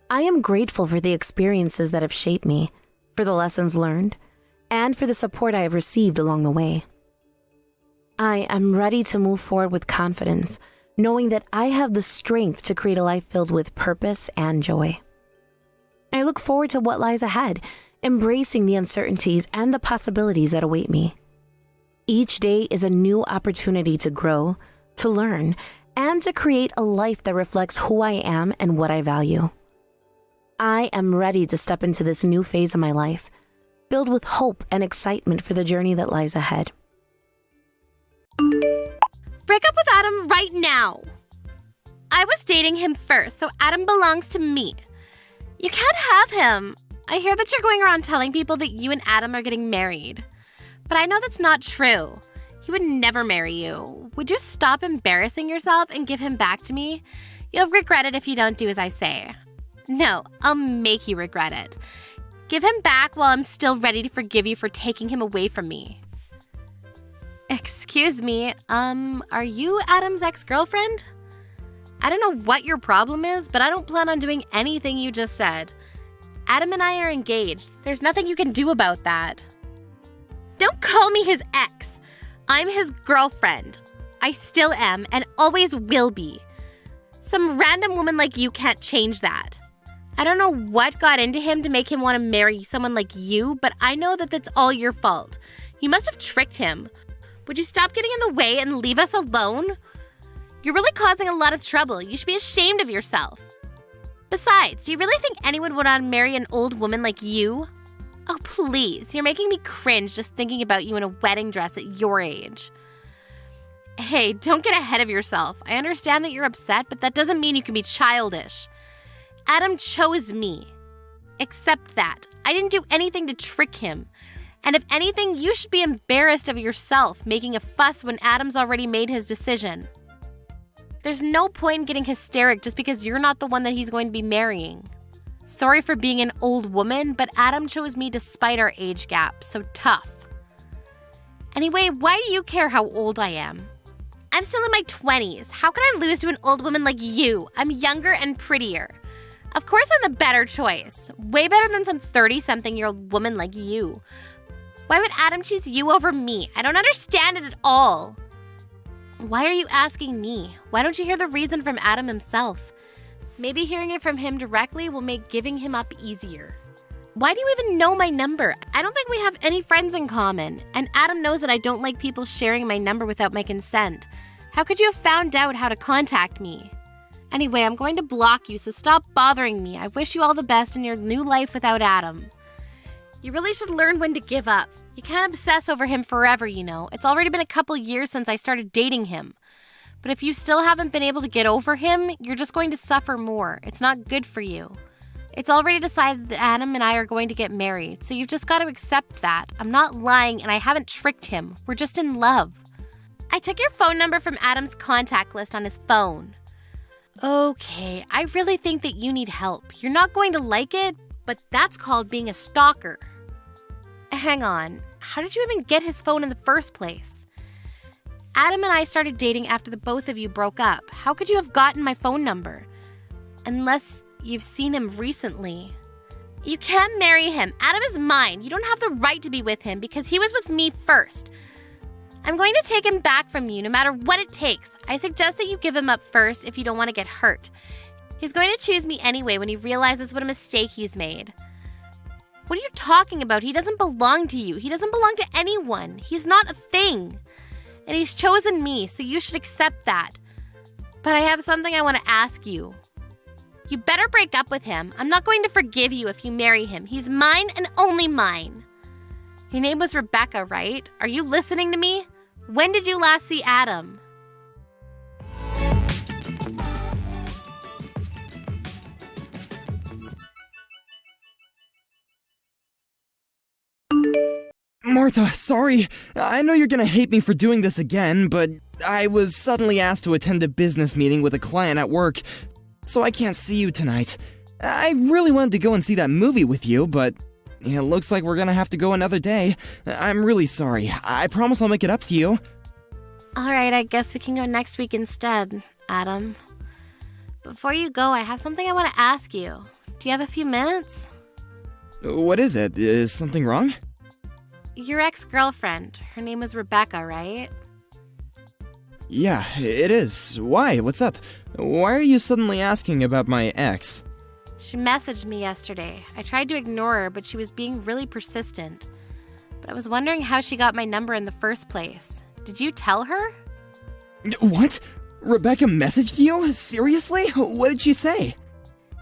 I am grateful for the experiences that have shaped me, for the lessons learned, and for the support I have received along the way. I am ready to move forward with confidence, knowing that I have the strength to create a life filled with purpose and joy. I look forward to what lies ahead, embracing the uncertainties and the possibilities that await me. Each day is a new opportunity to grow, to learn, and to create a life that reflects who I am and what I value. I am ready to step into this new phase of my life, filled with hope and excitement for the journey that lies ahead. Break up with Adam right now. I was dating him first, so Adam belongs to me. You can't have him. I hear that you're going around telling people that you and Adam are getting married. But I know that's not true. He would never marry you. Would you stop embarrassing yourself and give him back to me? You'll regret it if you don't do as I say. No, I'll make you regret it. Give him back while I'm still ready to forgive you for taking him away from me. Excuse me, are you Adam's ex-girlfriend? I don't know what your problem is, but I don't plan on doing anything you just said. Adam and I are engaged. There's nothing you can do about that. Don't call me his ex. I'm his girlfriend. I still am and always will be. Some random woman like you can't change that. I don't know what got into him to make him want to marry someone like you, but I know that that's all your fault. You must have tricked him. Would you stop getting in the way and leave us alone? You're really causing a lot of trouble. You should be ashamed of yourself. Besides, do you really think anyone would want to marry an old woman like you? Oh, please. You're making me cringe just thinking about you in a wedding dress at your age. Hey, don't get ahead of yourself. I understand that you're upset, but that doesn't mean you can be childish. Adam chose me. Accept that. I didn't do anything to trick him. And if anything, you should be embarrassed of yourself making a fuss when Adam's already made his decision. There's no point in getting hysteric just because you're not the one that he's going to be marrying. Sorry for being an old woman, but Adam chose me despite our age gap, so tough. Anyway, why do you care how old I am? I'm still in my 20s. How can I lose to an old woman like you? I'm younger and prettier. Of course I'm the better choice. Way better than some 30-something-year-old woman like you. Why would Adam choose you over me? I don't understand it at all. Why are you asking me? Why don't you hear the reason from Adam himself? Maybe hearing it from him directly will make giving him up easier. Why do you even know my number? I don't think we have any friends in common. And Adam knows that I don't like people sharing my number without my consent. How could you have found out how to contact me? Anyway, I'm going to block you, so stop bothering me. I wish you all the best in your new life without Adam. You really should learn when to give up. You can't obsess over him forever, you know. It's already been a couple years since I started dating him. But if you still haven't been able to get over him, you're just going to suffer more. It's not good for you. It's already decided that Adam and I are going to get married, so you've just got to accept that. I'm not lying and I haven't tricked him. We're just in love. I took your phone number from Adam's contact list on his phone. Okay, I really think that you need help. You're not going to like it, but that's called being a stalker. Hang on, how did you even get his phone in the first place? Adam and I started dating after the both of you broke up. How could you have gotten my phone number? Unless you've seen him recently. You can't marry him. Adam is mine. You don't have the right to be with him because he was with me first. I'm going to take him back from you no matter what it takes. I suggest that you give him up first if you don't want to get hurt. He's going to choose me anyway when he realizes what a mistake he's made. What are you talking about? He doesn't belong to you. He doesn't belong to anyone. He's not a thing. And he's chosen me, so you should accept that. But I have something I want to ask you. You better break up with him. I'm not going to forgive you if you marry him. He's mine and only mine. Your name was Rebecca, right? Are you listening to me? When did you last see Adam? Martha, sorry. I know you're gonna hate me for doing this again, but I was suddenly asked to attend a business meeting with a client at work, so I can't see you tonight. I really wanted to go and see that movie with you, but it looks like we're gonna have to go another day. I'm really sorry. I promise I'll make it up to you. Alright, I guess we can go next week instead, Adam. Before you go, I have something I want to ask you. Do you have a few minutes? What is it? Is something wrong? Your ex-girlfriend, her name was Rebecca, right? Yeah, it is. Why? What's up? Why are you suddenly asking about my ex? She messaged me yesterday. I tried to ignore her, but she was being really persistent. But I was wondering how she got my number in the first place. Did you tell her? What? Rebecca messaged you? Seriously? What did she say?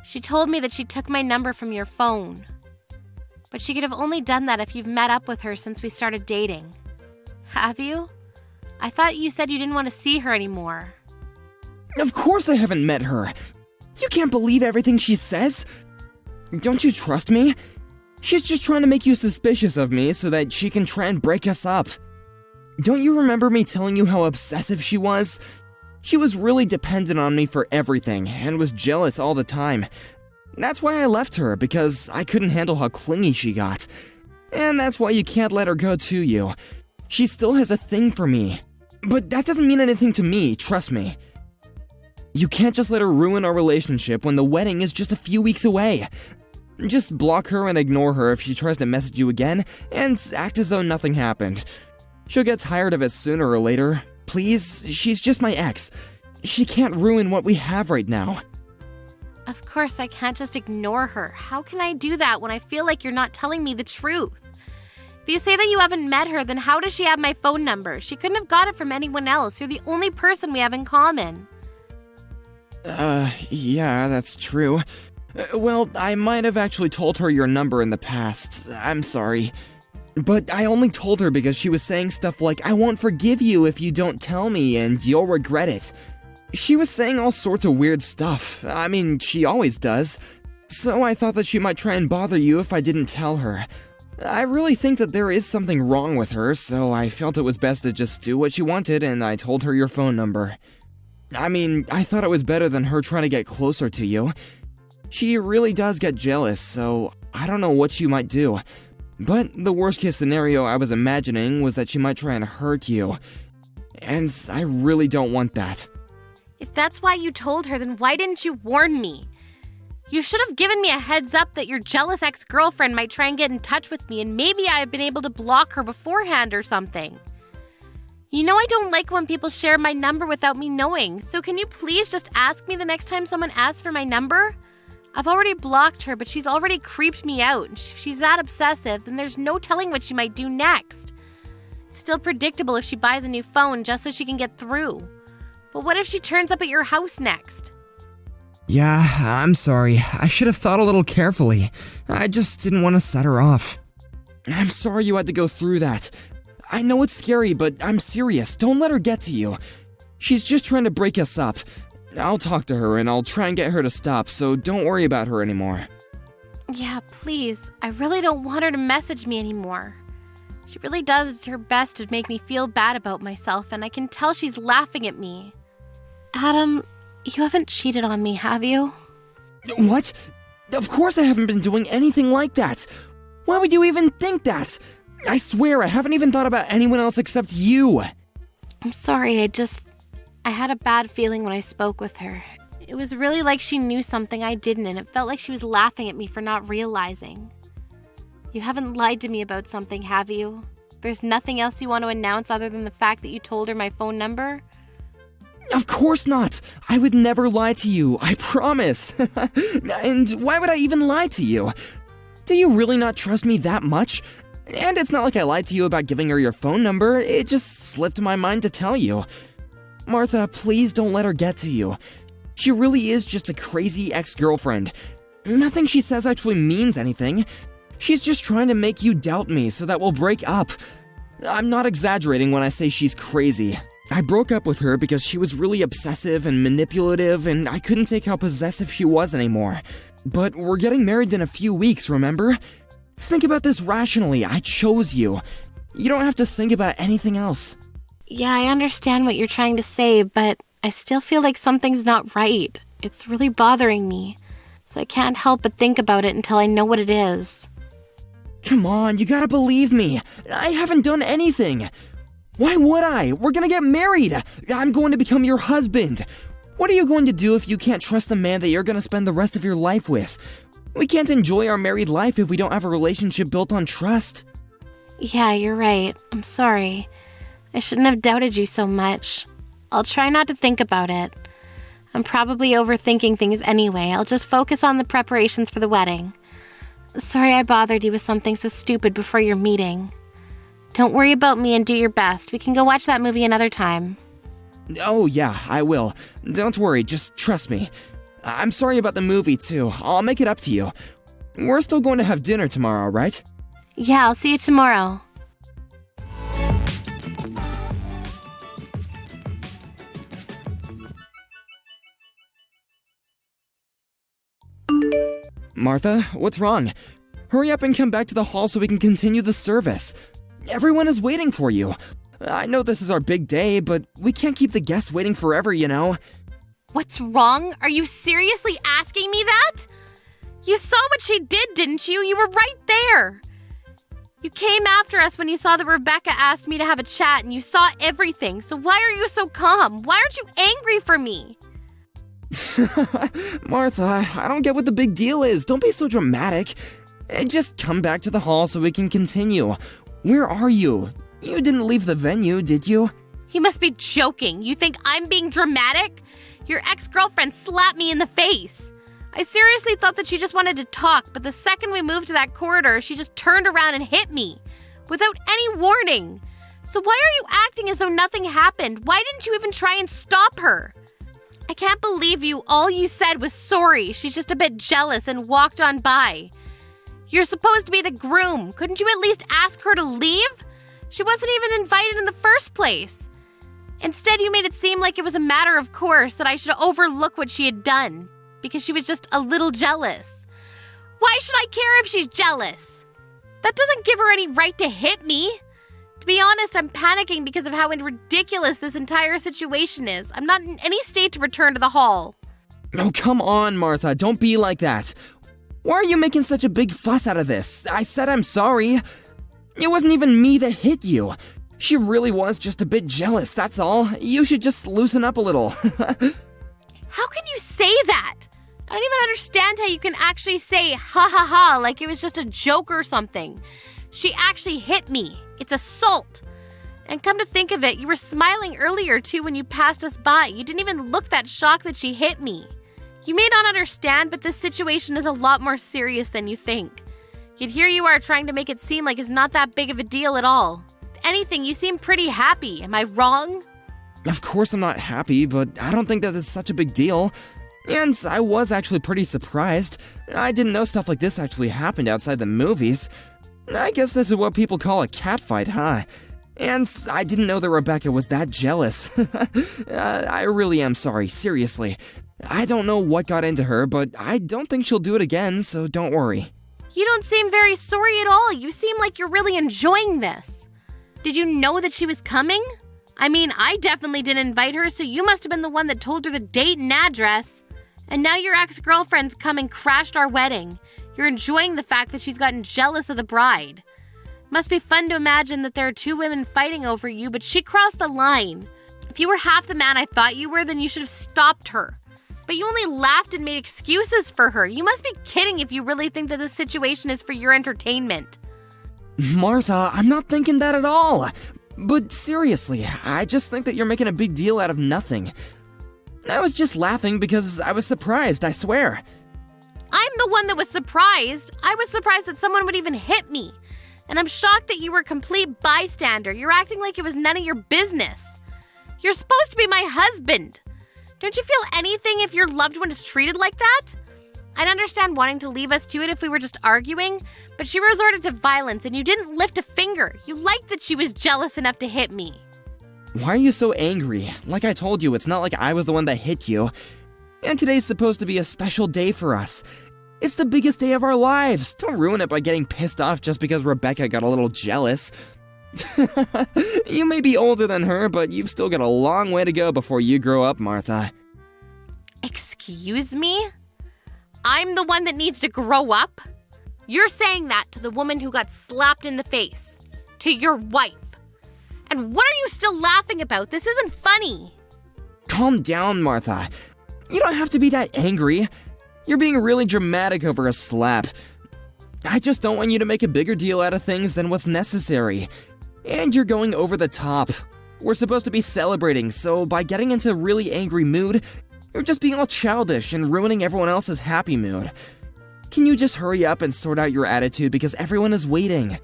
She told me that she took my number from your phone. But she could have only done that if you've met up with her since we started dating. Have you? I thought you said you didn't want to see her anymore. Of course I haven't met her. You can't believe everything she says. Don't you trust me? She's just trying to make you suspicious of me so that she can try and break us up. Don't you remember me telling you how obsessive she was? She was really dependent on me for everything and was jealous all the time. That's why I left her, because I couldn't handle how clingy she got. And that's why you can't let her go to you. She still has a thing for me. But that doesn't mean anything to me, trust me. You can't just let her ruin our relationship when the wedding is just a few weeks away. Just block her and ignore her if she tries to message you again, and act as though nothing happened. She'll get tired of it sooner or later. Please, she's just my ex. She can't ruin what we have right now. Of course, I can't just ignore her. How can I do that when I feel like you're not telling me the truth? If you say that you haven't met her, then how does she have my phone number? She couldn't have got it from anyone else. You're the only person we have in common. Yeah, that's true. Well, I might have actually told her your number in the past. I'm sorry. But I only told her because she was saying stuff like, I won't forgive you if you don't tell me and you'll regret it. She was saying all sorts of weird stuff. I mean, she always does. So I thought that she might try and bother you if I didn't tell her. I really think that there is something wrong with her, so I felt it was best to just do what she wanted, and I told her your phone number. I mean, I thought it was better than her trying to get closer to you. She really does get jealous, so I don't know what she might do. But the worst case scenario I was imagining was that she might try and hurt you. And I really don't want that. If that's why you told her, then why didn't you warn me? You should have given me a heads up that your jealous ex-girlfriend might try and get in touch with me, and maybe I had been able to block her beforehand or something. You know I don't like when people share my number without me knowing, so can you please just ask me the next time someone asks for my number? I've already blocked her, but she's already creeped me out. If she's that obsessive, then there's no telling what she might do next. It's still predictable if she buys a new phone just so she can get through. But what if she turns up at your house next? Yeah, I'm sorry. I should have thought a little carefully. I just didn't want to set her off. I'm sorry you had to go through that. I know it's scary, but I'm serious. Don't let her get to you. She's just trying to break us up. I'll talk to her and I'll try and get her to stop, so don't worry about her anymore. Yeah, please. I really don't want her to message me anymore. She really does her best to make me feel bad about myself, and I can tell she's laughing at me. Adam, you haven't cheated on me, have you? What? Of course I haven't been doing anything like that. Why would you even think that? I swear I haven't even thought about anyone else except you. I'm sorry, I had a bad feeling when I spoke with her. It was really like she knew something I didn't, and it felt like she was laughing at me for not realizing. You haven't lied to me about something, have you? There's nothing else you want to announce other than the fact that you told her my phone number? Of course not. I would never lie to you, I promise. And why would I even lie to you? Do you really not trust me that much? And it's not like I lied to you about giving her your phone number, it just slipped my mind to tell you. Martha, please don't let her get to you. She really is just a crazy ex-girlfriend. Nothing she says actually means anything. She's just trying to make you doubt me so that we'll break up. I'm not exaggerating when I say she's crazy. I broke up with her because she was really obsessive and manipulative, and I couldn't take how possessive she was anymore. But we're getting married in a few weeks, remember? Think about this rationally. I chose you. You don't have to think about anything else. Yeah, I understand what you're trying to say, but I still feel like something's not right. It's really bothering me, so I can't help but think about it until I know what it is. Come on, you gotta believe me. I haven't done anything. Why would I? We're gonna get married. I'm going to become your husband. What are you going to do if you can't trust the man that you're gonna spend the rest of your life with? We can't enjoy our married life if we don't have a relationship built on trust. Yeah, you're right. I'm sorry. I shouldn't have doubted you so much. I'll try not to think about it. I'm probably overthinking things anyway. I'll just focus on the preparations for the wedding. Sorry I bothered you with something so stupid before your meeting. Don't worry about me and do your best. We can go watch that movie another time. Oh yeah, I will. Don't worry, just trust me. I'm sorry about the movie too. I'll make it up to you. We're still going to have dinner tomorrow, right? Yeah, I'll see you tomorrow. Martha, what's wrong? Hurry up and come back to the hall so we can continue the service. Everyone is waiting for you. I know this is our big day, but we can't keep the guests waiting forever, you know? What's wrong? Are you seriously asking me that? You saw what she did, didn't you? You were right there. You came after us when you saw that Rebecca asked me to have a chat, and you saw everything. So why are you so calm? Why aren't you angry for me? Martha, I don't get what the big deal is. Don't be so dramatic. Just come back to the hall so we can continue. Where are you? You didn't leave the venue, did you? You must be joking. You think I'm being dramatic? Your ex-girlfriend slapped me in the face. I seriously thought that she just wanted to talk, but the second we moved to that corridor, she just turned around and hit me. Without any warning. So why are you acting as though nothing happened? Why didn't you even try and stop her? I can't believe you. All you said was sorry. She's just a bit jealous and walked on by. You're supposed to be the groom. Couldn't you at least ask her to leave? She wasn't even invited in the first place. Instead, you made it seem like it was a matter of course that I should overlook what she had done because she was just a little jealous. Why should I care if she's jealous? That doesn't give her any right to hit me. Do be honest, I'm panicking because of how ridiculous this entire situation is. I'm not in any state to return to the hall. Oh, come on, Martha, don't be like that. Why are you making such a big fuss out of this? I said I'm sorry. It wasn't even me that hit you. She really was just a bit jealous, that's all. You should just loosen up a little. How can you say that? I don't even understand how you can actually say ha ha ha like it was just a joke or something. She actually hit me. It's assault. And come to think of it, you were smiling earlier too when you passed us by. You didn't even look that shocked that she hit me. You may not understand, but this situation is a lot more serious than you think. Yet here you are trying to make it seem like it's not that big of a deal at all. If anything, you seem pretty happy. Am I wrong? Of course I'm not happy, but I don't think that it's such a big deal. And I was actually pretty surprised. I didn't know stuff like this actually happened outside the movies. I guess this is what people call a catfight, huh? And I didn't know that Rebecca was that jealous. I really am sorry, seriously. I don't know what got into her, but I don't think she'll do it again, so don't worry. You don't seem very sorry at all. You seem like you're really enjoying this. Did you know that she was coming? I mean, I definitely didn't invite her, so you must have been the one that told her the date and address. And now your ex-girlfriend's come and crashed our wedding. You're enjoying the fact that she's gotten jealous of the bride. Must be fun to imagine that there are two women fighting over you, but she crossed the line. If you were half the man I thought you were, then you should have stopped her. But you only laughed and made excuses for her. You must be kidding if you really think that this situation is for your entertainment. Martha, I'm not thinking that at all. But seriously, I just think that you're making a big deal out of nothing. I was just laughing because I was surprised, I swear. I'm the one that was surprised. I was surprised that someone would even hit me. And I'm shocked that you were a complete bystander. You're acting like it was none of your business. You're supposed to be my husband. Don't you feel anything if your loved one is treated like that? I'd understand wanting to leave us to it if we were just arguing, but she resorted to violence and you didn't lift a finger. You liked that she was jealous enough to hit me. Why are you so angry? Like I told you, it's not like I was the one that hit you. And today's supposed to be a special day for us. It's the biggest day of our lives. Don't ruin it by getting pissed off just because Rebecca got a little jealous. You may be older than her, but you've still got a long way to go before you grow up, Martha. Excuse me? I'm the one that needs to grow up? You're saying that to the woman who got slapped in the face. To your wife. And what are you still laughing about? This isn't funny. Calm down, Martha. You don't have to be that angry. You're being really dramatic over a slap. I just don't want you to make a bigger deal out of things than what's necessary. And you're going over the top. We're supposed to be celebrating, so by getting into a really angry mood, you're just being all childish and ruining everyone else's happy mood. Can you just hurry up and sort out your attitude because everyone is waiting?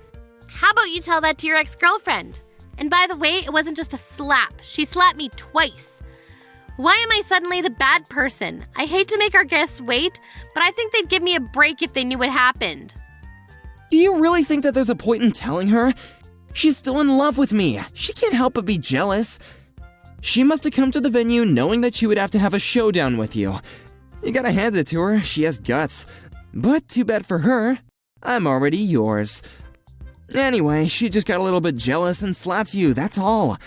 How about you tell that to your ex-girlfriend? And by the way, it wasn't just a slap. She slapped me twice. Why am I suddenly the bad person? I hate to make our guests wait, but I think they'd give me a break if they knew what happened. Do you really think that there's a point in telling her? She's still in love with me. She can't help but be jealous. She must have come to the venue knowing that she would have to have a showdown with you. You gotta hand it to her, she has guts. But too bad for her, I'm already yours. Anyway, she just got a little bit jealous and slapped you, that's all.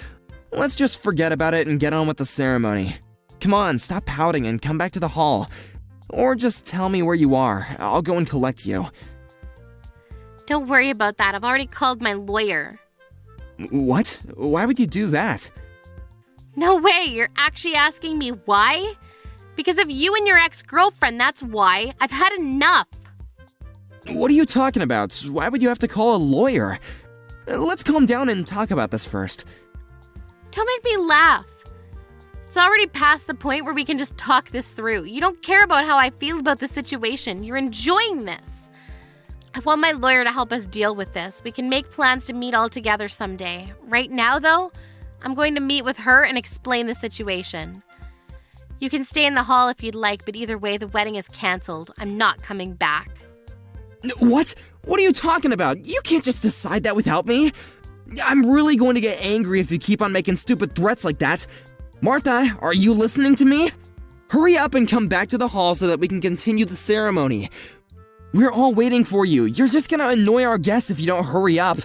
Let's just forget about it and get on with the ceremony. Come on, stop pouting and come back to the hall. Or just tell me where you are. I'll go and collect you. Don't worry about that. I've already called my lawyer. What? Why would you do that? No way. You're actually asking me why? Because of you and your ex-girlfriend, that's why. I've had enough. What are you talking about? Why would you have to call a lawyer? Let's calm down and talk about this first. Don't make me laugh. It's already past the point where we can just talk this through. You don't care about how I feel about the situation. You're enjoying this. I want my lawyer to help us deal with this. We can make plans to meet all together someday. Right now, though, I'm going to meet with her and explain the situation. You can stay in the hall if you'd like, but either way, the wedding is canceled. I'm not coming back. What? What are you talking about? You can't just decide that without me. I'm really going to get angry if you keep on making stupid threats like that. Martha, are you listening to me? Hurry up and come back to the hall so that we can continue the ceremony. We're all waiting for you. You're just gonna annoy our guests if you don't hurry up.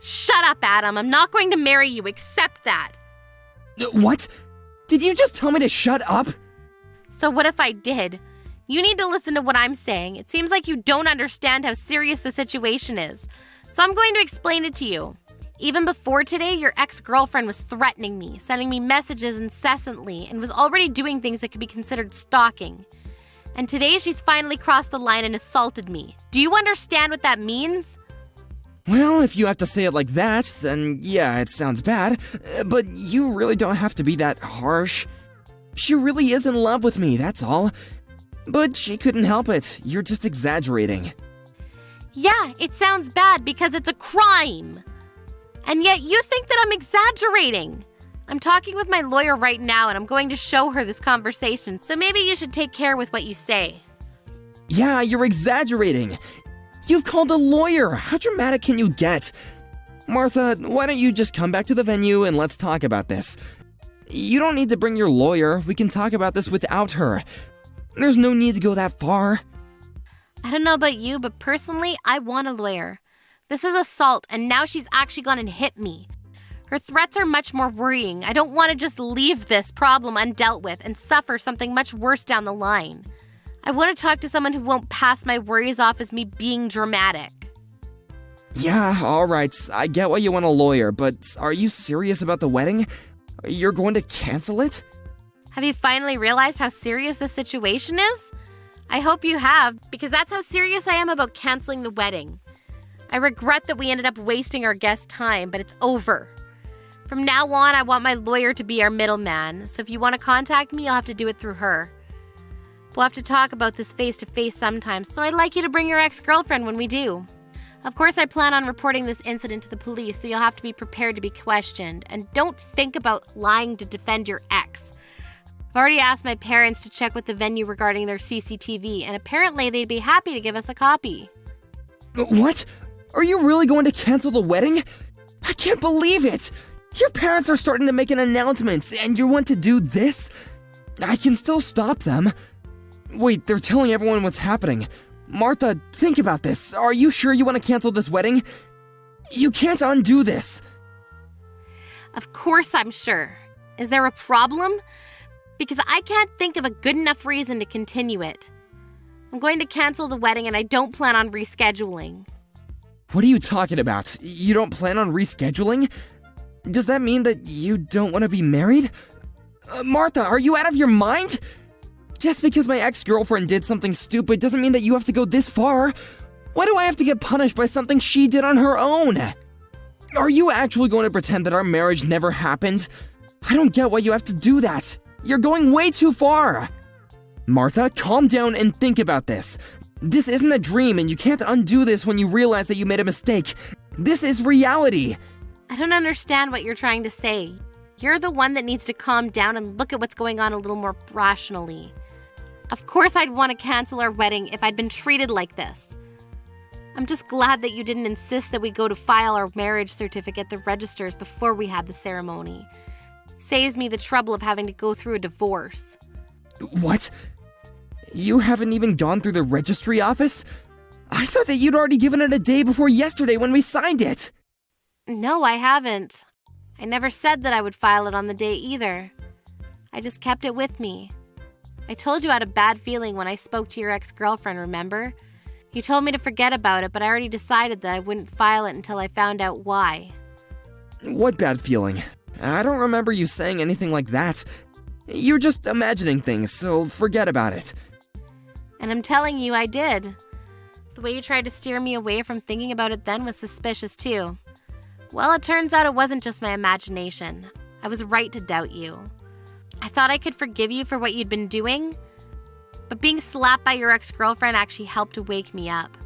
Shut up, Adam. I'm not going to marry you. Accept that. What? Did you just tell me to shut up? So what if I did? You need to listen to what I'm saying. It seems like you don't understand how serious the situation is. So I'm going to explain it to you. Even before today, your ex-girlfriend was threatening me, sending me messages incessantly, and was already doing things that could be considered stalking. And today she's finally crossed the line and assaulted me. Do you understand what that means? Well, if you have to say it like that, then yeah, it sounds bad. But you really don't have to be that harsh. She really is in love with me, that's all. But she couldn't help it. You're just exaggerating. Yeah, it sounds bad because it's a crime. And yet you think that I'm exaggerating. I'm talking with my lawyer right now and I'm going to show her this conversation, so maybe you should take care with what you say. Yeah, you're exaggerating. You've called a lawyer. How dramatic can you get? Martha, why don't you just come back to the venue and let's talk about this? You don't need to bring your lawyer. We can talk about this without her. There's no need to go that far. I don't know about you, but personally, I want a lawyer. This is assault, and now she's actually gone and hit me. Her threats are much more worrying. I don't want to just leave this problem undealt with and suffer something much worse down the line. I want to talk to someone who won't pass my worries off as me being dramatic. Yeah, alright, I get why you want a lawyer, but are you serious about the wedding? You're going to cancel it? Have you finally realized how serious this situation is? I hope you have, because that's how serious I am about canceling the wedding. I regret that we ended up wasting our guests' time, but it's over. From now on, I want my lawyer to be our middleman, so if you want to contact me, you'll have to do it through her. We'll have to talk about this face-to-face sometime, so I'd like you to bring your ex-girlfriend when we do. Of course, I plan on reporting this incident to the police, so you'll have to be prepared to be questioned, and don't think about lying to defend your ex. I've already asked my parents to check with the venue regarding their CCTV, and apparently they'd be happy to give us a copy. What? Are you really going to cancel the wedding? I can't believe it! Your parents are starting to make an announcement, and you want to do this? I can still stop them. Wait, they're telling everyone what's happening. Martha, think about this. Are you sure you want to cancel this wedding? You can't undo this. Of course I'm sure. Is there a problem? Because I can't think of a good enough reason to continue it. I'm going to cancel the wedding and I don't plan on rescheduling. What are you talking about? You don't plan on rescheduling? Does that mean that you don't want to be married? Martha, are you out of your mind? Just because my ex-girlfriend did something stupid doesn't mean that you have to go this far. Why do I have to get punished by something she did on her own? Are you actually going to pretend that our marriage never happened? I don't get why you have to do that. You're going way too far. Martha, calm down and think about this. This isn't a dream and you can't undo this when you realize that you made a mistake. This is reality. I don't understand what you're trying to say. You're the one that needs to calm down and look at what's going on a little more rationally. Of course I'd want to cancel our wedding if I'd been treated like this. I'm just glad that you didn't insist that we go to file our marriage certificate at the registers before we had the ceremony. Saves me the trouble of having to go through a divorce. What? You haven't even gone through the registry office? I thought that you'd already given it a day before yesterday when we signed it. No, I haven't. I never said that I would file it on the day either. I just kept it with me. I told you I had a bad feeling when I spoke to your ex-girlfriend, remember? You told me to forget about it, but I already decided that I wouldn't file it until I found out why. What bad feeling? I don't remember you saying anything like that. You're just imagining things, so forget about it. And I'm telling you, I did. The way you tried to steer me away from thinking about it then was suspicious too. Well, it turns out it wasn't just my imagination. I was right to doubt you. I thought I could forgive you for what you'd been doing, but being slapped by your ex-girlfriend actually helped to wake me up.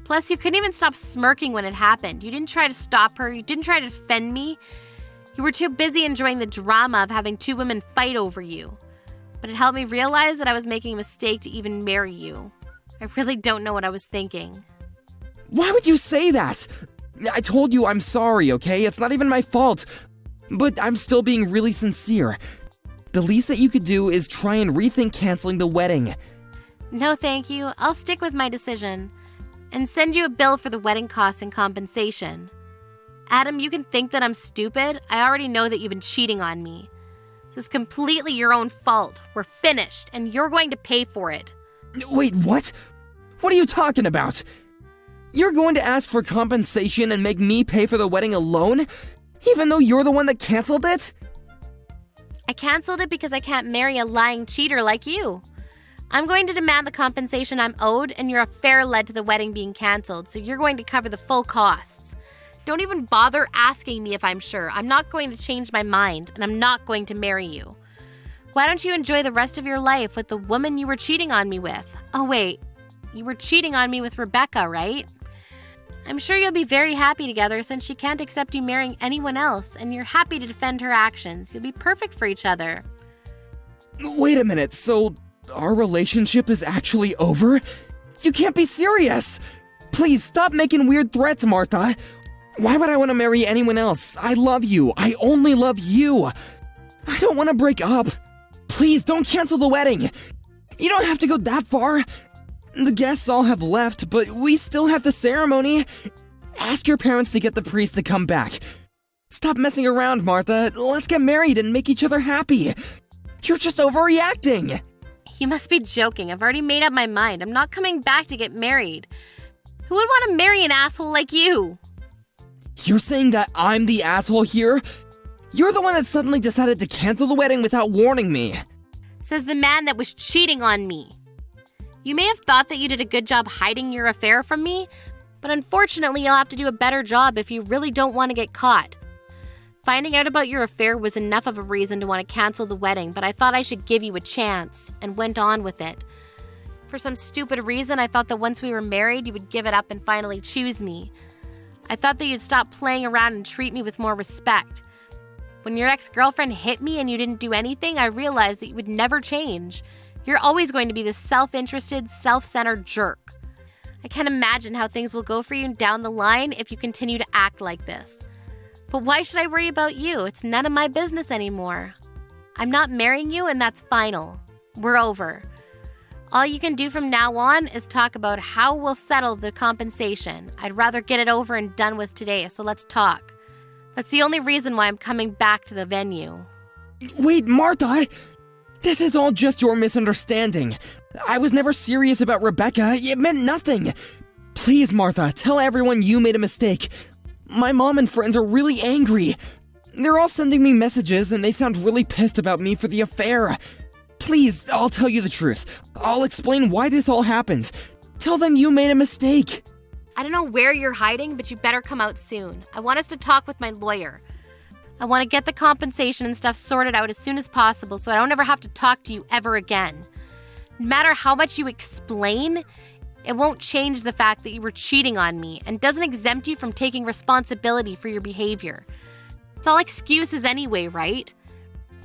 Plus, you couldn't even stop smirking when it happened. You didn't try to stop her. You didn't try to defend me. You were too busy enjoying the drama of having two women fight over you. But it helped me realize that I was making a mistake to even marry you. I really don't know what I was thinking. Why would you say that? I told you I'm sorry, okay? It's not even my fault. But I'm still being really sincere. The least that you could do is try and rethink canceling the wedding. No, thank you. I'll stick with my decision and send you a bill for the wedding costs and compensation. Adam, you can think that I'm stupid. I already know that you've been cheating on me. This is completely your own fault. We're finished, and you're going to pay for it. Wait, what? What are you talking about? You're going to ask for compensation and make me pay for the wedding alone? Even though you're the one that canceled it? I canceled it because I can't marry a lying cheater like you. I'm going to demand the compensation I'm owed, and your affair led to the wedding being canceled, so you're going to cover the full costs. Don't even bother asking me if I'm sure. I'm not going to change my mind, and I'm not going to marry you. Why don't you enjoy the rest of your life with the woman you were cheating on me with? Oh wait, you were cheating on me with Rebecca, right? I'm sure you'll be very happy together since she can't accept you marrying anyone else, and you're happy to defend her actions. You'll be perfect for each other. Wait a minute, so our relationship is actually over? You can't be serious! Please stop making weird threats, Martha. Why would I want to marry anyone else? I love you. I only love you. I don't want to break up. Please don't cancel the wedding. You don't have to go that far. The guests all have left, but we still have the ceremony. Ask your parents to get the priest to come back. Stop messing around, Martha. Let's get married and make each other happy. You're just overreacting. You must be joking. I've already made up my mind. I'm not coming back to get married. Who would want to marry an asshole like you? You're saying that I'm the asshole here? You're the one that suddenly decided to cancel the wedding without warning me. Says the man that was cheating on me. You may have thought that you did a good job hiding your affair from me, but unfortunately you'll have to do a better job if you really don't want to get caught. Finding out about your affair was enough of a reason to want to cancel the wedding, but I thought I should give you a chance, and went on with it. For some stupid reason, I thought that once we were married, you would give it up and finally choose me. I thought that you'd stop playing around and treat me with more respect. When your ex-girlfriend hit me and you didn't do anything, I realized that you would never change. You're always going to be this self-interested, self-centered jerk. I can't imagine how things will go for you down the line if you continue to act like this. But why should I worry about you? It's none of my business anymore. I'm not marrying you, and that's final. We're over. All you can do from now on is talk about how we'll settle the compensation. I'd rather get it over and done with today, so let's talk. That's the only reason why I'm coming back to the venue. Wait, Martha! This is all just your misunderstanding. I was never serious about Rebecca. It meant nothing. Please, Martha, tell everyone you made a mistake. My mom and friends are really angry. They're all sending me messages and they sound really pissed about me for the affair. Please, I'll tell you the truth. I'll explain why this all happened. Tell them you made a mistake. I don't know where you're hiding, but you better come out soon. I want us to talk with my lawyer. I want to get the compensation and stuff sorted out as soon as possible so I don't ever have to talk to you ever again. No matter how much you explain, it won't change the fact that you were cheating on me and doesn't exempt you from taking responsibility for your behavior. It's all excuses anyway, right?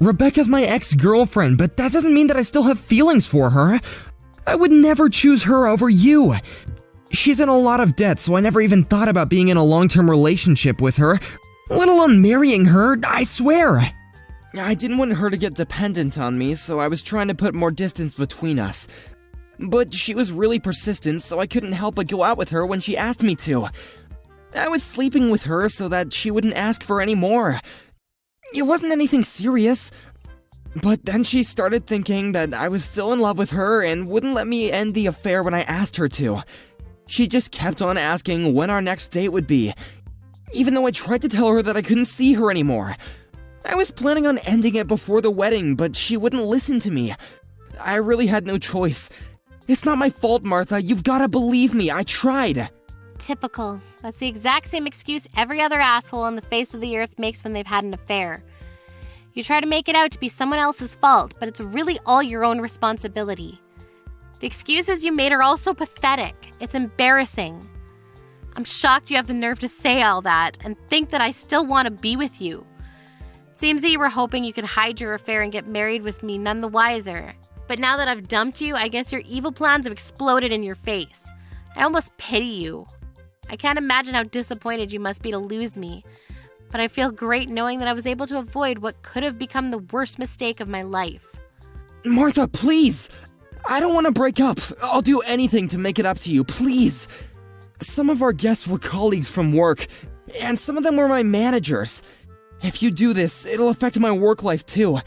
Rebecca's my ex-girlfriend, but that doesn't mean that I still have feelings for her. I would never choose her over you. She's in a lot of debt, so I never even thought about being in a long-term relationship with her, let alone marrying her, I swear. I didn't want her to get dependent on me, so I was trying to put more distance between us. But she was really persistent, so I couldn't help but go out with her when she asked me to. I was sleeping with her so that she wouldn't ask for any more. It wasn't anything serious. But then she started thinking that I was still in love with her and wouldn't let me end the affair when I asked her to. She just kept on asking when our next date would be, even though I tried to tell her that I couldn't see her anymore. I was planning on ending it before the wedding, but she wouldn't listen to me. I really had no choice. It's not my fault, Martha. You've gotta believe me. I tried. Typical. That's the exact same excuse every other asshole on the face of the earth makes when they've had an affair. You try to make it out to be someone else's fault, but it's really all your own responsibility. The excuses you made are also pathetic. It's embarrassing. I'm shocked you have the nerve to say all that and think that I still want to be with you. It seems that you were hoping you could hide your affair and get married with me none the wiser. But now that I've dumped you, I guess your evil plans have exploded in your face. I almost pity you. I can't imagine how disappointed you must be to lose me. But I feel great knowing that I was able to avoid what could have become the worst mistake of my life. Martha, please! I don't want to break up. I'll do anything to make it up to you, please. Some of our guests were colleagues from work, and some of them were my managers. If you do this, it'll affect my work life too.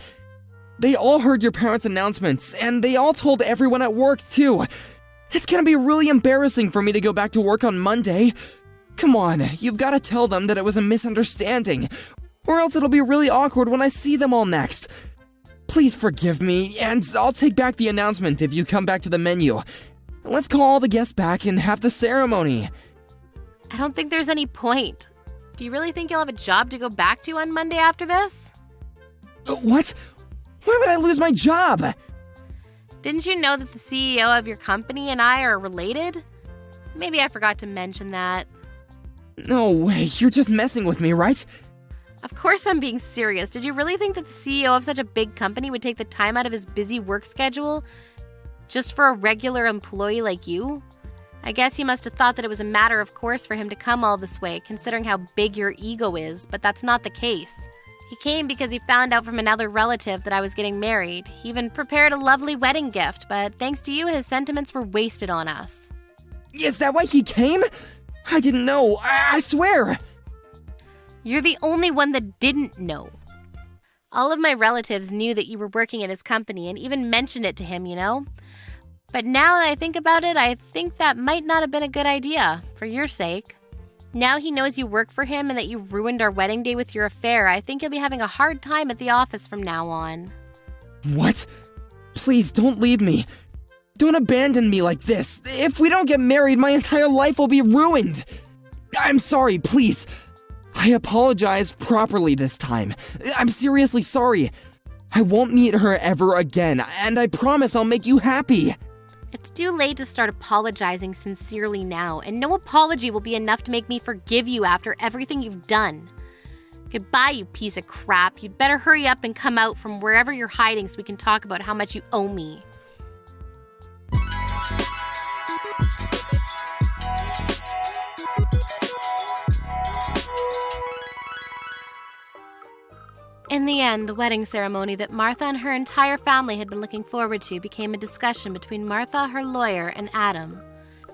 They all heard your parents' announcements, and they all told everyone at work too. It's gonna be really embarrassing for me to go back to work on Monday. Come on, you've gotta tell them that it was a misunderstanding, or else it'll be really awkward when I see them all next. Please forgive me, and I'll take back the announcement if you come back to the menu. Let's call all the guests back and have the ceremony. I don't think there's any point. Do you really think you'll have a job to go back to on Monday after this? What? Why would I lose my job? Didn't you know that the CEO of your company and I are related? Maybe I forgot to mention that. No way, you're just messing with me, right? Of course I'm being serious. Did you really think that the CEO of such a big company would take the time out of his busy work schedule just for a regular employee like you? I guess he must have thought that it was a matter of course for him to come all this way, considering how big your ego is, but that's not the case. He came because he found out from another relative that I was getting married. He even prepared a lovely wedding gift, but thanks to you, his sentiments were wasted on us. Is that why he came? I didn't know, I swear! You're the only one that didn't know. All of my relatives knew that you were working at his company and even mentioned it to him, you know? But now that I think about it, I think that might not have been a good idea, for your sake. Now he knows you work for him and that you ruined our wedding day with your affair. I think he'll be having a hard time at the office from now on. What? Please don't leave me. Don't abandon me like this. If we don't get married, my entire life will be ruined. I'm sorry, please. I apologize properly this time. I'm seriously sorry. I won't meet her ever again, and I promise I'll make you happy. It's too late to start apologizing sincerely now, and no apology will be enough to make me forgive you after everything you've done. Goodbye, you piece of crap. You'd better hurry up and come out from wherever you're hiding so we can talk about how much you owe me. In the end, the wedding ceremony that Martha and her entire family had been looking forward to became a discussion between Martha, her lawyer, and Adam.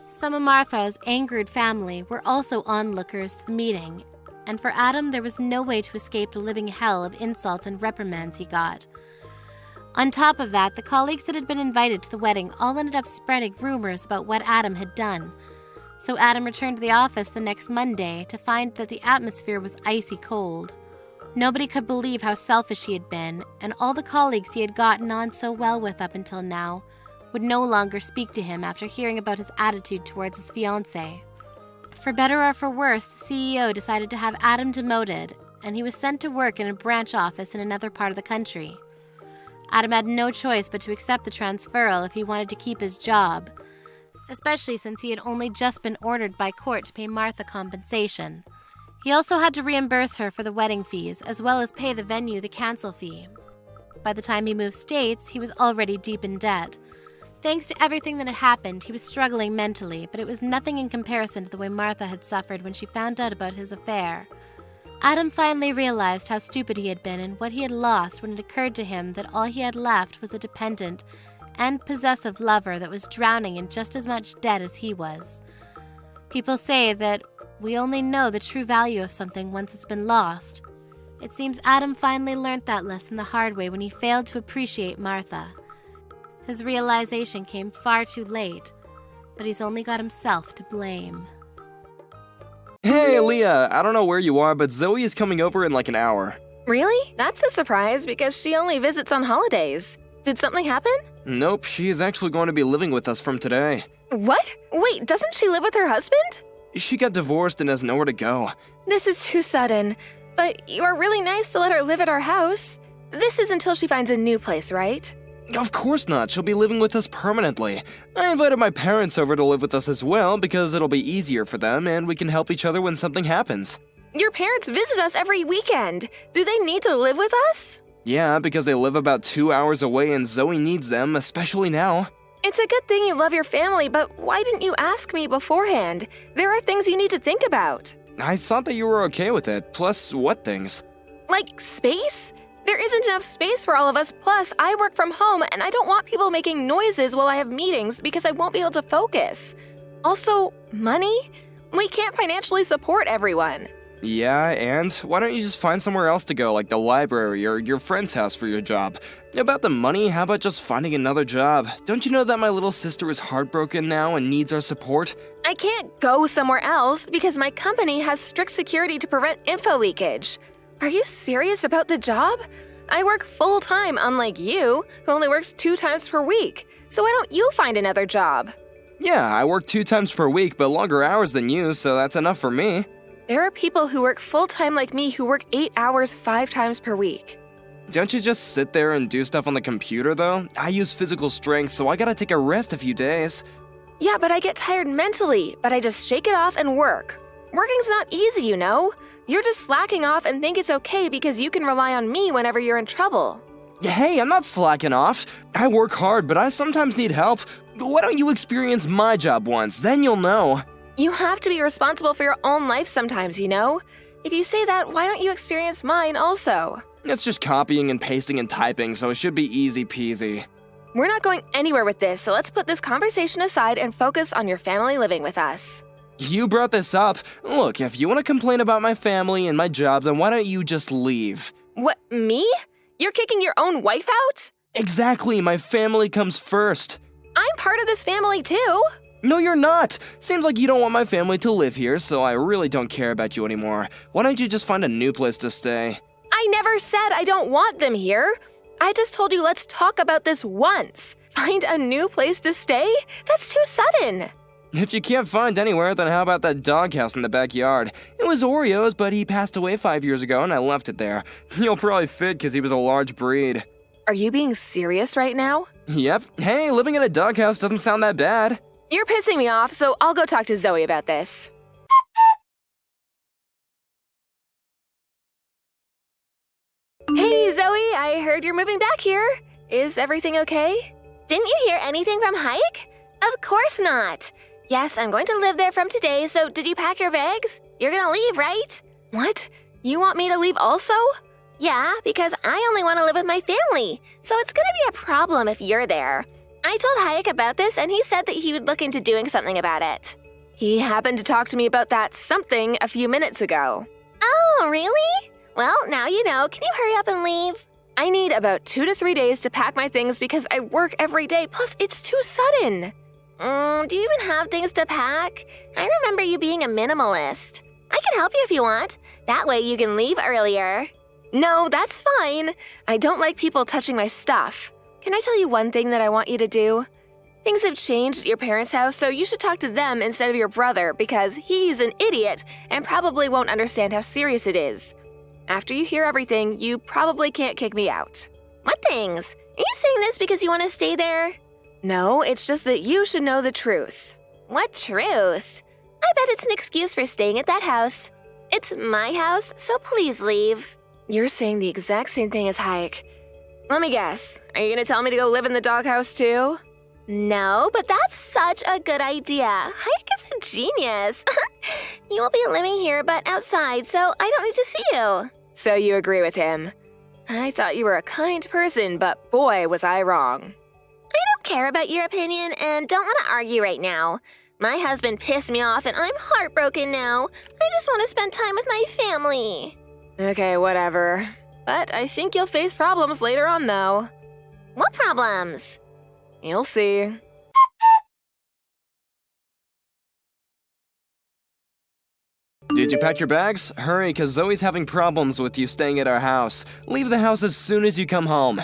Some of Martha's angered family were also onlookers to the meeting, and for Adam there was no way to escape the living hell of insults and reprimands he got. On top of that, the colleagues that had been invited to the wedding all ended up spreading rumors about what Adam had done. So Adam returned to the office the next Monday to find that the atmosphere was icy cold. Nobody could believe how selfish he had been, and all the colleagues he had gotten on so well with up until now would no longer speak to him after hearing about his attitude towards his fiancée. For better or for worse, the CEO decided to have Adam demoted, and he was sent to work in a branch office in another part of the country. Adam had no choice but to accept the transferal if he wanted to keep his job, especially since he had only just been ordered by court to pay Martha compensation. He also had to reimburse her for the wedding fees, as well as pay the venue the cancel fee. By the time he moved states, he was already deep in debt. Thanks to everything that had happened, he was struggling mentally, but it was nothing in comparison to the way Martha had suffered when she found out about his affair. Adam finally realized how stupid he had been and what he had lost when it occurred to him that all he had left was a dependent and possessive lover that was drowning in just as much debt as he was. People say that we only know the true value of something once it's been lost. It seems Adam finally learned that lesson the hard way when he failed to appreciate Martha. His realization came far too late, but he's only got himself to blame. Hey, Leah, I don't know where you are, but Zoe is coming over in like an hour. Really? That's a surprise because she only visits on holidays. Did something happen? Nope, she is actually going to be living with us from today. What? Wait, doesn't she live with her husband? She got divorced and has nowhere to go. This is too sudden. But you are really nice to let her live at our house. This is until she finds a new place, right? Of course not, she'll be living with us permanently. I invited my parents over to live with us as well because it'll be easier for them and we can help each other when something happens. Your parents visit us every weekend. Do they need to live with us? Yeah, because they live about 2 hours away and Zoe needs them, especially now. It's a good thing you love your family, but why didn't you ask me beforehand? There are things you need to think about. I thought that you were okay with it, plus what things? Like space? There isn't enough space for all of us, plus I work from home and I don't want people making noises while I have meetings because I won't be able to focus. Also, money? We can't financially support everyone. Yeah, and why don't you just find somewhere else to go, like the library or your friend's house for your job? About the money, how about just finding another job? Don't you know that my little sister is heartbroken now and needs our support? I can't go somewhere else because my company has strict security to prevent info leakage. Are you serious about the job? I work full-time, unlike you, who only works 2 times per week. So why don't you find another job? Yeah, I work 2 times per week, but longer hours than you, so that's enough for me. There are people who work full-time like me who work 8 hours 5 times per week. Don't you just sit there and do stuff on the computer, though? I use physical strength, so I gotta take a rest a few days. Yeah, but I get tired mentally, but I just shake it off and work. Working's not easy, you know? You're just slacking off and think it's okay because you can rely on me whenever you're in trouble. Hey, I'm not slacking off. I work hard, but I sometimes need help. Why don't you experience my job once, then you'll know. You have to be responsible for your own life sometimes, you know? If you say that, why don't you experience mine also? It's just copying and pasting and typing, so it should be easy peasy. We're not going anywhere with this, so let's put this conversation aside and focus on your family living with us. You brought this up. Look, if you want to complain about my family and my job, then why don't you just leave? What, me? You're kicking your own wife out? Exactly, my family comes first. I'm part of this family too. No, you're not. Seems like you don't want my family to live here, so I really don't care about you anymore. Why don't you just find a new place to stay? I never said I don't want them here. I just told you let's talk about this once. Find a new place to stay? That's too sudden. If you can't find anywhere, then how about that doghouse in the backyard? It was Oreo's, but he passed away 5 years ago and I left it there. He'll probably fit because he was a large breed. Are you being serious right now? Yep. Hey, living in a doghouse doesn't sound that bad. You're pissing me off, so I'll go talk to Zoe about this. Hey, Zoe, I heard you're moving back here. Is everything okay? Didn't you hear anything from Hike? Of course not. Yes, I'm going to live there from today, so did you pack your bags? You're gonna leave, right? What? You want me to leave also? Yeah, because I only want to live with my family, so it's gonna be a problem if you're there. I told Hayek about this, and he said that he would look into doing something about it. He happened to talk to me about that something a few minutes ago. Oh, really? Well, now you know. Can you hurry up and leave? I need about 2 to 3 days to pack my things because I work every day, plus it's too sudden. Do you even have things to pack? I remember you being a minimalist. I can help you if you want. That way you can leave earlier. No, that's fine. I don't like people touching my stuff. Can I tell you one thing that I want you to do? Things have changed at your parents' house, so you should talk to them instead of your brother because he's an idiot and probably won't understand how serious it is. After you hear everything, you probably can't kick me out. What things? Are you saying this because you want to stay there? No, it's just that you should know the truth. What truth? I bet it's an excuse for staying at that house. It's my house, so please leave. You're saying the exact same thing as Hayek. Let me guess. Are you gonna tell me to go live in the doghouse too? No, but that's such a good idea. Hayek is a genius. You will be living here, but outside, so I don't need to see you. So you agree with him. I thought you were a kind person, but boy, was I wrong. I don't care about your opinion and don't want to argue right now. My husband pissed me off and I'm heartbroken now. I just want to spend time with my family. Okay, whatever. But I think you'll face problems later on, though. What problems? You'll see. Did you pack your bags? Hurry, cause Zoe's having problems with you staying at our house. Leave the house as soon as you come home.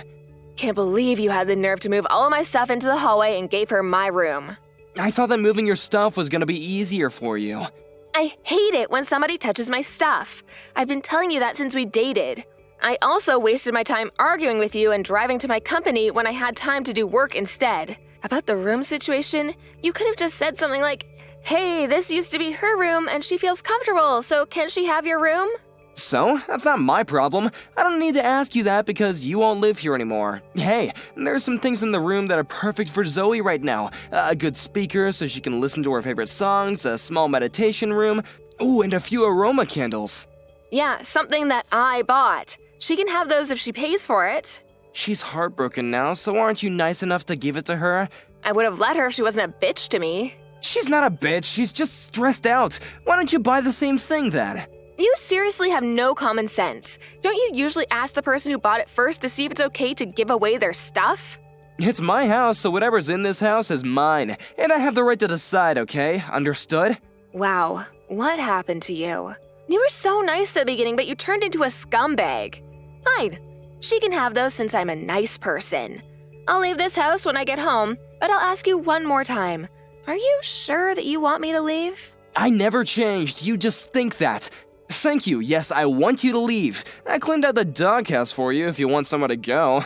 Can't believe you had the nerve to move all of my stuff into the hallway and gave her my room. I thought that moving your stuff was gonna be easier for you. I hate it when somebody touches my stuff. I've been telling you that since we dated. I also wasted my time arguing with you and driving to my company when I had time to do work instead. About the room situation, you could have just said something like, "Hey, this used to be her room and she feels comfortable, so can she have your room?" So, that's not my problem. I don't need to ask you that because you won't live here anymore. Hey, there's some things in the room that are perfect for Zoe right now. A good speaker so she can listen to her favorite songs, a small meditation room, ooh, and a few aroma candles. Yeah, something that I bought. She can have those if she pays for it. She's heartbroken now, so aren't you nice enough to give it to her? I would have let her if she wasn't a bitch to me. She's not a bitch, she's just stressed out. Why don't you buy the same thing then? You seriously have no common sense. Don't you usually ask the person who bought it first to see if it's okay to give away their stuff? It's my house, so whatever's in this house is mine, and I have the right to decide, okay? Understood? Wow, what happened to you? You were so nice at the beginning, but you turned into a scumbag. Fine, she can have those since I'm a nice person. I'll leave this house when I get home, but I'll ask you one more time. Are you sure that you want me to leave? I never changed, you just think that. Thank you, yes, I want you to leave. I cleaned out the doghouse for you if you want somewhere to go.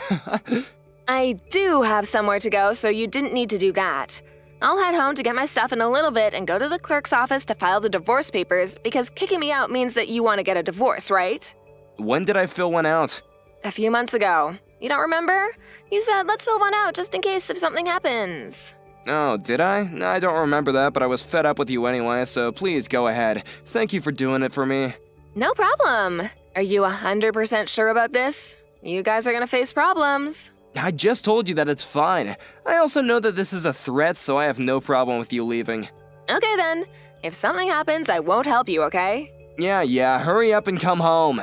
I do have somewhere to go, so you didn't need to do that. I'll head home to get my stuff in a little bit and go to the clerk's office to file the divorce papers because kicking me out means that you want to get a divorce, right? When did I fill one out? A few months ago. You don't remember? You said, let's fill one out just in case if something happens. Oh, did I? I don't remember that, but I was fed up with you anyway, so please go ahead. Thank you for doing it for me. No problem. Are you 100% sure about this? You guys are gonna face problems. I just told you that it's fine. I also know that this is a threat, so I have no problem with you leaving. Okay then. If something happens, I won't help you, okay? Yeah, hurry up and come home.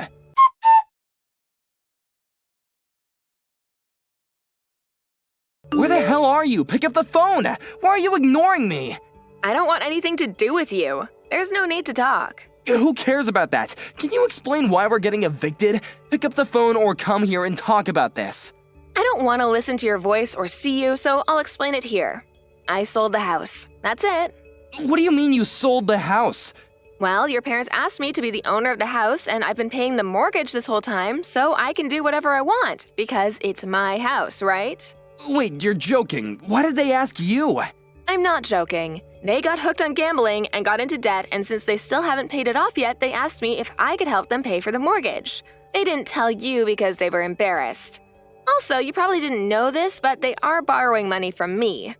Where the hell are you? Pick up the phone! Why are you ignoring me? I don't want anything to do with you. There's no need to talk. Who cares about that? Can you explain why we're getting evicted? Pick up the phone or come here and talk about this. I don't want to listen to your voice or see you, so I'll explain it here. I sold the house. That's it. What do you mean you sold the house? Well, your parents asked me to be the owner of the house, and I've been paying the mortgage this whole time, so I can do whatever I want, because it's my house, right? Wait, you're joking. Why did they ask you? I'm not joking. They got hooked on gambling and got into debt, and since they still haven't paid it off yet, they asked me if I could help them pay for the mortgage. They didn't tell you because they were embarrassed. Also, you probably didn't know this, but they are borrowing money from me.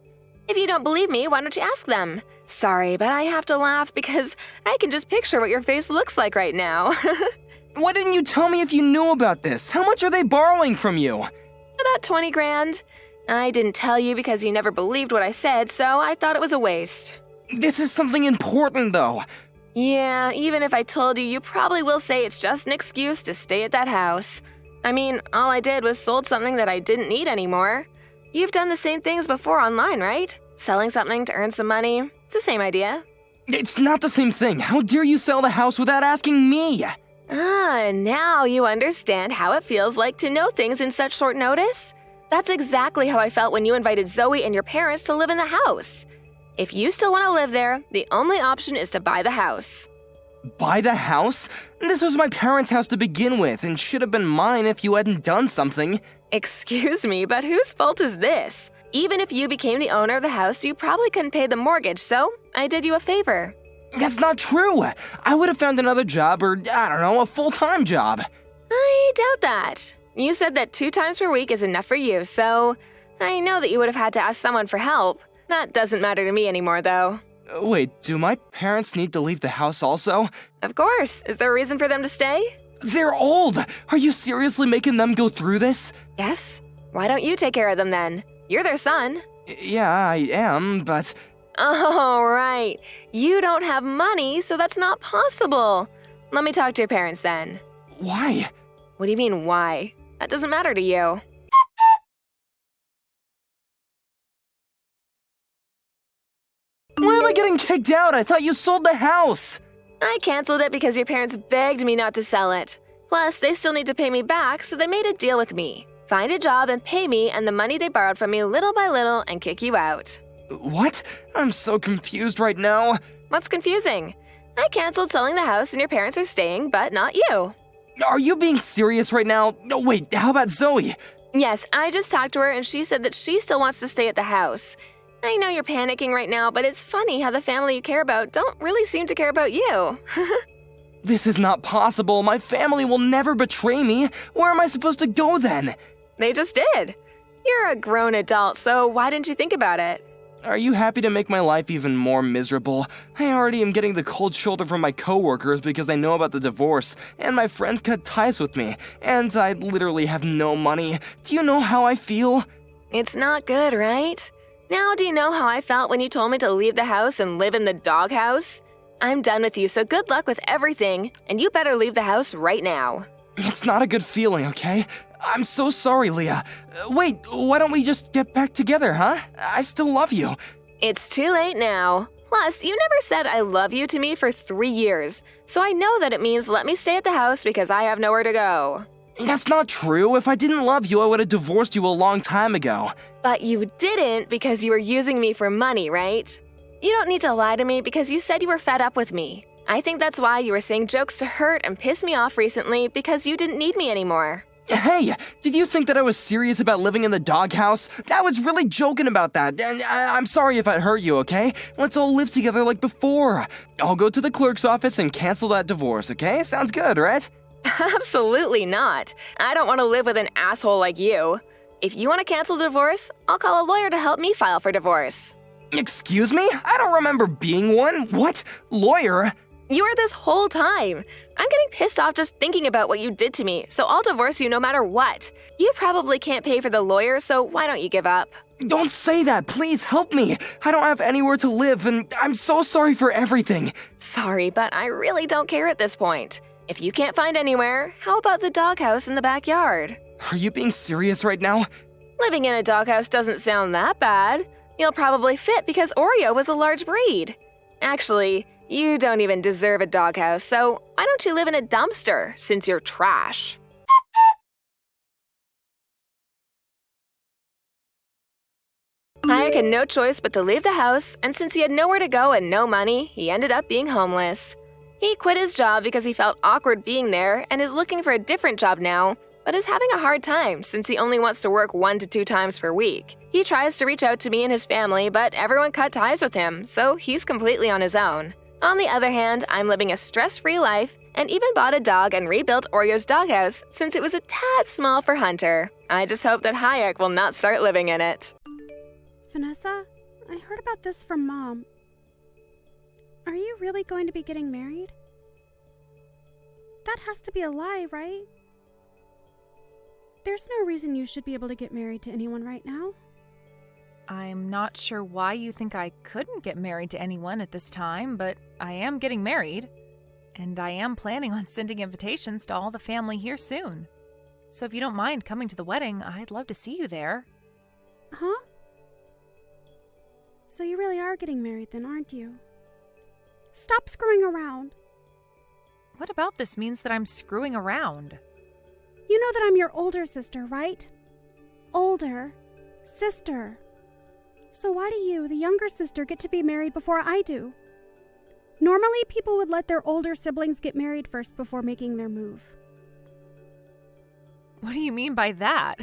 If you don't believe me, why don't you ask them? Sorry, but I have to laugh because I can just picture what your face looks like right now. Why didn't you tell me if you knew about this? How much are they borrowing from you? About 20 grand. I didn't tell you because you never believed what I said, so I thought it was a waste. This is something important, though. Yeah, even if I told you, you probably will say it's just an excuse to stay at that house. I mean, all I did was sold something that I didn't need anymore. You've done the same things before online, right? Selling something to earn some money. It's the same idea. It's not the same thing. How dare you sell the house without asking me? Ah, now you understand how it feels like to know things in such short notice? That's exactly how I felt when you invited Zoe and your parents to live in the house. If you still want to live there, the only option is to buy the house. Buy the house? This was my parents' house to begin with and should have been mine if you hadn't done something. Excuse me, but whose fault is this? Even if you became the owner of the house, you probably couldn't pay the mortgage, so I did you a favor. That's not true. I would have found another job or, I don't know, a full-time job. I doubt that. You said that 2 times per week is enough for you, so I know that you would have had to ask someone for help. That doesn't matter to me anymore, though. Wait, do my parents need to leave the house also? Of course. Is there a reason for them to stay? They're old! Are you seriously making them go through this? Yes. Why don't you take care of them then? You're their son. Yeah, I am, but... Oh, right. You don't have money, so that's not possible. Let me talk to your parents then. Why? What do you mean, why? That doesn't matter to you. Why am I getting kicked out? I thought you sold the house! I canceled it because your parents begged me not to sell it. Plus, they still need to pay me back, so they made a deal with me. Find a job and pay me and the money they borrowed from me little by little and kick you out. What? I'm so confused right now. What's confusing? I canceled selling the house and your parents are staying, but not you. Are you being serious right now? No, wait, how about Zoe? Yes, I just talked to her and she said that she still wants to stay at the house. I know you're panicking right now, but it's funny how the family you care about don't really seem to care about you. This is not possible. My family will never betray me. Where am I supposed to go then? They just did. You're a grown adult, so why didn't you think about it? Are you happy to make my life even more miserable? I already am getting the cold shoulder from my coworkers because they know about the divorce, and my friends cut ties with me, and I literally have no money. Do you know how I feel? It's not good, right? Now do you know how I felt when you told me to leave the house and live in the doghouse? I'm done with you, so good luck with everything, and you better leave the house right now. It's not a good feeling, okay? I'm so sorry, Leah. Wait, why don't we just get back together, huh? I still love you. It's too late now. Plus, you never said I love you to me for 3 years, so I know that it means let me stay at the house because I have nowhere to go. That's not true. If I didn't love you, I would have divorced you a long time ago. But you didn't because you were using me for money, right? You don't need to lie to me because you said you were fed up with me. I think that's why you were saying jokes to hurt and piss me off recently because you didn't need me anymore. Hey, did you think that I was serious about living in the doghouse? I was really joking about that. And I'm sorry if I hurt you, okay? Let's all live together like before. I'll go to the clerk's office and cancel that divorce, okay? Sounds good, right? Absolutely not. I don't want to live with an asshole like you. If you want to cancel divorce, I'll call a lawyer to help me file for divorce. Excuse me? I don't remember being one. What? Lawyer? You were this whole time. I'm getting pissed off just thinking about what you did to me, so I'll divorce you no matter what. You probably can't pay for the lawyer, so why don't you give up? Don't say that. Please help me. I don't have anywhere to live, and I'm so sorry for everything. Sorry, but I really don't care at this point. If you can't find anywhere, how about the doghouse in the backyard? Are you being serious right now? Living in a doghouse doesn't sound that bad. You'll probably fit because Oreo was a large breed. Actually, you don't even deserve a doghouse, so why don't you live in a dumpster since you're trash? Hayek had no choice but to leave the house, and since he had nowhere to go and no money, he ended up being homeless. He quit his job because he felt awkward being there and is looking for a different job now, but is having a hard time since he only wants to work 1 to 2 times per week. He tries to reach out to me and his family, but everyone cut ties with him, so he's completely on his own. On the other hand, I'm living a stress-free life and even bought a dog and rebuilt Oreo's doghouse since it was a tad small for Hunter. I just hope that Hayek will not start living in it. Vanessa, I heard about this from Mom. Are you really going to be getting married? That has to be a lie, right? There's no reason you should be able to get married to anyone right now. I'm not sure why you think I couldn't get married to anyone at this time, but I am getting married. And I am planning on sending invitations to all the family here soon. So if you don't mind coming to the wedding, I'd love to see you there. Huh? So you really are getting married then, aren't you? Stop screwing around. What about this means that I'm screwing around? You know that I'm your older sister, right? Older sister. So why do you, the younger sister, get to be married before I do? Normally, people would let their older siblings get married first before making their move. What do you mean by that?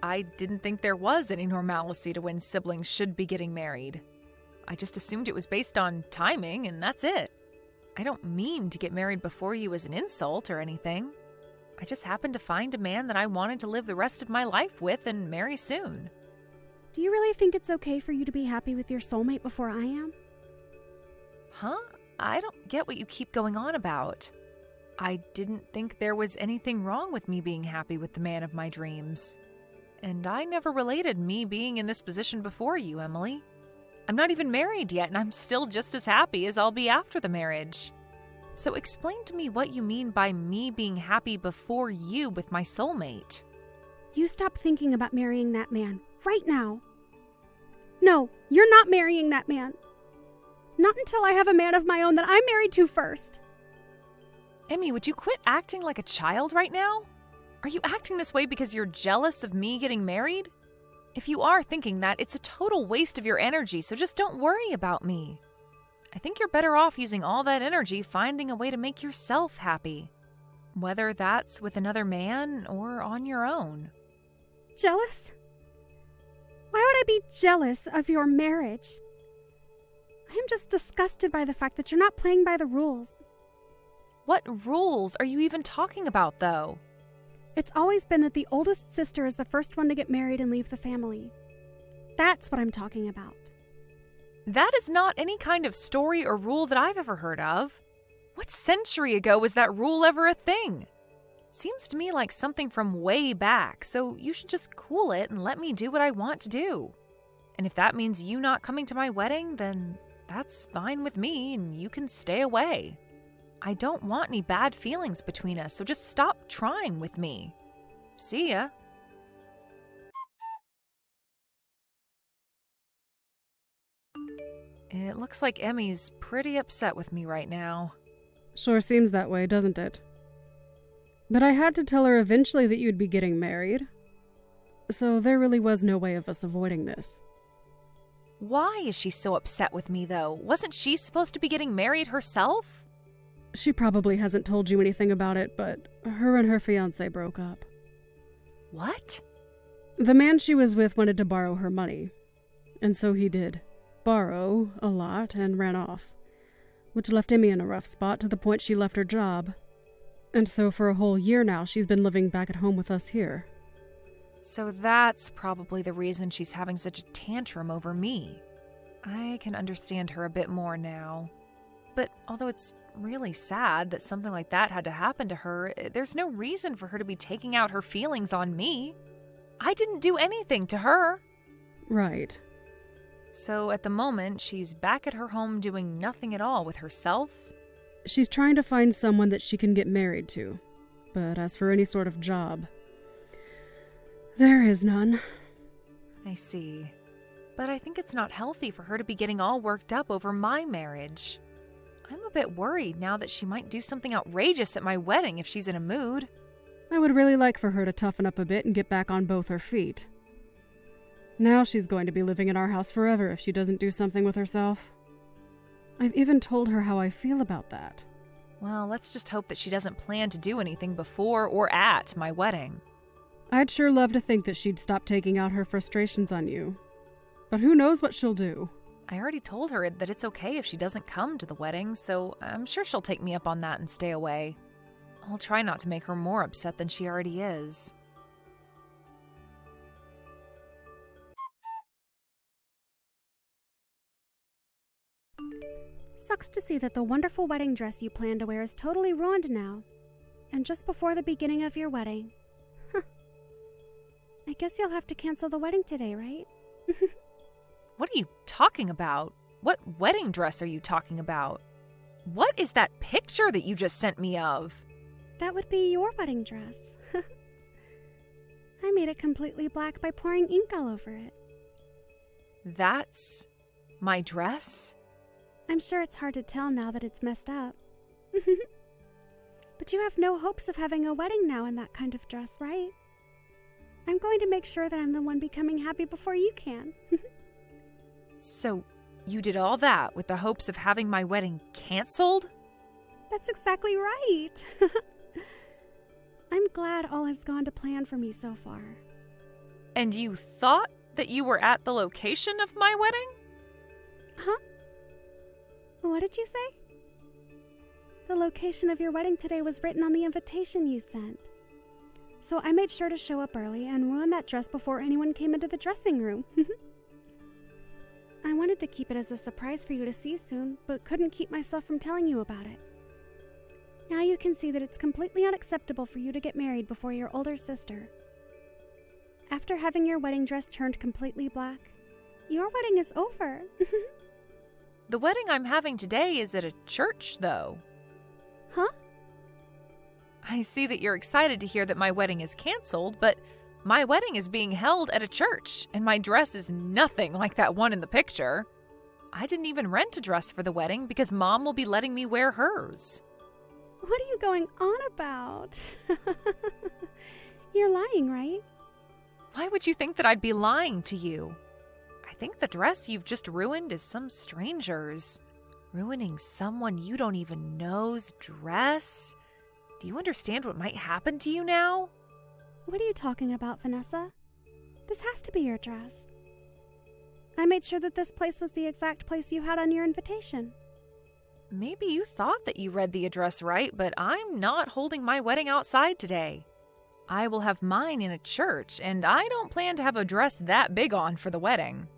I didn't think there was any normalcy to when siblings should be getting married. I just assumed it was based on timing, and that's it. I don't mean to get married before you as an insult or anything. I just happened to find a man that I wanted to live the rest of my life with and marry soon. Do you really think it's okay for you to be happy with your soulmate before I am? Huh? I don't get what you keep going on about. I didn't think there was anything wrong with me being happy with the man of my dreams. And I never related me being in this position before you, Emily. I'm not even married yet, and I'm still just as happy as I'll be after the marriage. So explain to me what you mean by me being happy before you with my soulmate. You stop thinking about marrying that man right now. No, you're not marrying that man. Not until I have a man of my own that I'm married to first. Emmy, would you quit acting like a child right now? Are you acting this way because you're jealous of me getting married? If you are thinking that, it's a total waste of your energy, so just don't worry about me. I think you're better off using all that energy finding a way to make yourself happy. Whether that's with another man or on your own. Jealous? Why would I be jealous of your marriage? I am just disgusted by the fact that you're not playing by the rules. What rules are you even talking about, though? It's always been that the oldest sister is the first one to get married and leave the family. That's what I'm talking about. That is not any kind of story or rule that I've ever heard of. What century ago was that rule ever a thing? Seems to me like something from way back, so you should just cool it and let me do what I want to do. And if that means you not coming to my wedding, then that's fine with me and you can stay away. I don't want any bad feelings between us, so just stop trying with me. See ya. It looks like Emmy's pretty upset with me right now. Sure seems that way, doesn't it? But I had to tell her eventually that you'd be getting married. So there really was no way of us avoiding this. Why is she so upset with me, though? Wasn't she supposed to be getting married herself? She probably hasn't told you anything about it, but her and her fiancé broke up. What? The man she was with wanted to borrow her money. And so he did. Borrow a lot and ran off. Which left Emmy in a rough spot to the point she left her job. And so for a whole year now, she's been living back at home with us here. So that's probably the reason she's having such a tantrum over me. I can understand her a bit more now. But although it's really sad that something like that had to happen to her, there's no reason for her to be taking out her feelings on me. I didn't do anything to her. Right. So at the moment, she's back at her home doing nothing at all with herself. She's trying to find someone that she can get married to. But as for any sort of job, there is none. I see. But I think it's not healthy for her to be getting all worked up over my marriage. I'm a bit worried now that she might do something outrageous at my wedding if she's in a mood. I would really like for her to toughen up a bit and get back on both her feet. Now she's going to be living in our house forever if she doesn't do something with herself. I've even told her how I feel about that. Well, let's just hope that she doesn't plan to do anything before or at my wedding. I'd sure love to think that she'd stop taking out her frustrations on you. But who knows what she'll do? I already told her that it's okay if she doesn't come to the wedding, so I'm sure she'll take me up on that and stay away. I'll try not to make her more upset than she already is. Sucks to see that the wonderful wedding dress you planned to wear is totally ruined now. And just before the beginning of your wedding. Huh. I guess you'll have to cancel the wedding today, right? What are you talking about? What wedding dress are you talking about? What is that picture that you just sent me of? That would be your wedding dress. I made it completely black by pouring ink all over it. That's my dress? I'm sure it's hard to tell now that it's messed up. But you have no hopes of having a wedding now in that kind of dress, right? I'm going to make sure that I'm the one becoming happy before you can. So, you did all that with the hopes of having my wedding canceled? That's exactly right. I'm glad all has gone to plan for me so far. And you thought that you were at the location of my wedding? Huh? What did you say? The location of your wedding today was written on the invitation you sent. So I made sure to show up early and ruin that dress before anyone came into the dressing room. I wanted to keep it as a surprise for you to see soon, but couldn't keep myself from telling you about it. Now you can see that it's completely unacceptable for you to get married before your older sister. After having your wedding dress turned completely black, your wedding is over. The wedding I'm having today is at a church, though. Huh? I see that you're excited to hear that my wedding is canceled, but my wedding is being held at a church, and my dress is nothing like that one in the picture. I didn't even rent a dress for the wedding because Mom will be letting me wear hers. What are you going on about? You're lying, right? Why would you think that I'd be lying to you? I think the dress you've just ruined is some stranger's. Ruining someone you don't even know's dress? Do you understand what might happen to you now? What are you talking about, Vanessa? This has to be your dress. I made sure that this place was the exact place you had on your invitation. Maybe you thought that you read the address right, but I'm not holding my wedding outside today. I will have mine in a church, and I don't plan to have a dress that big on for the wedding.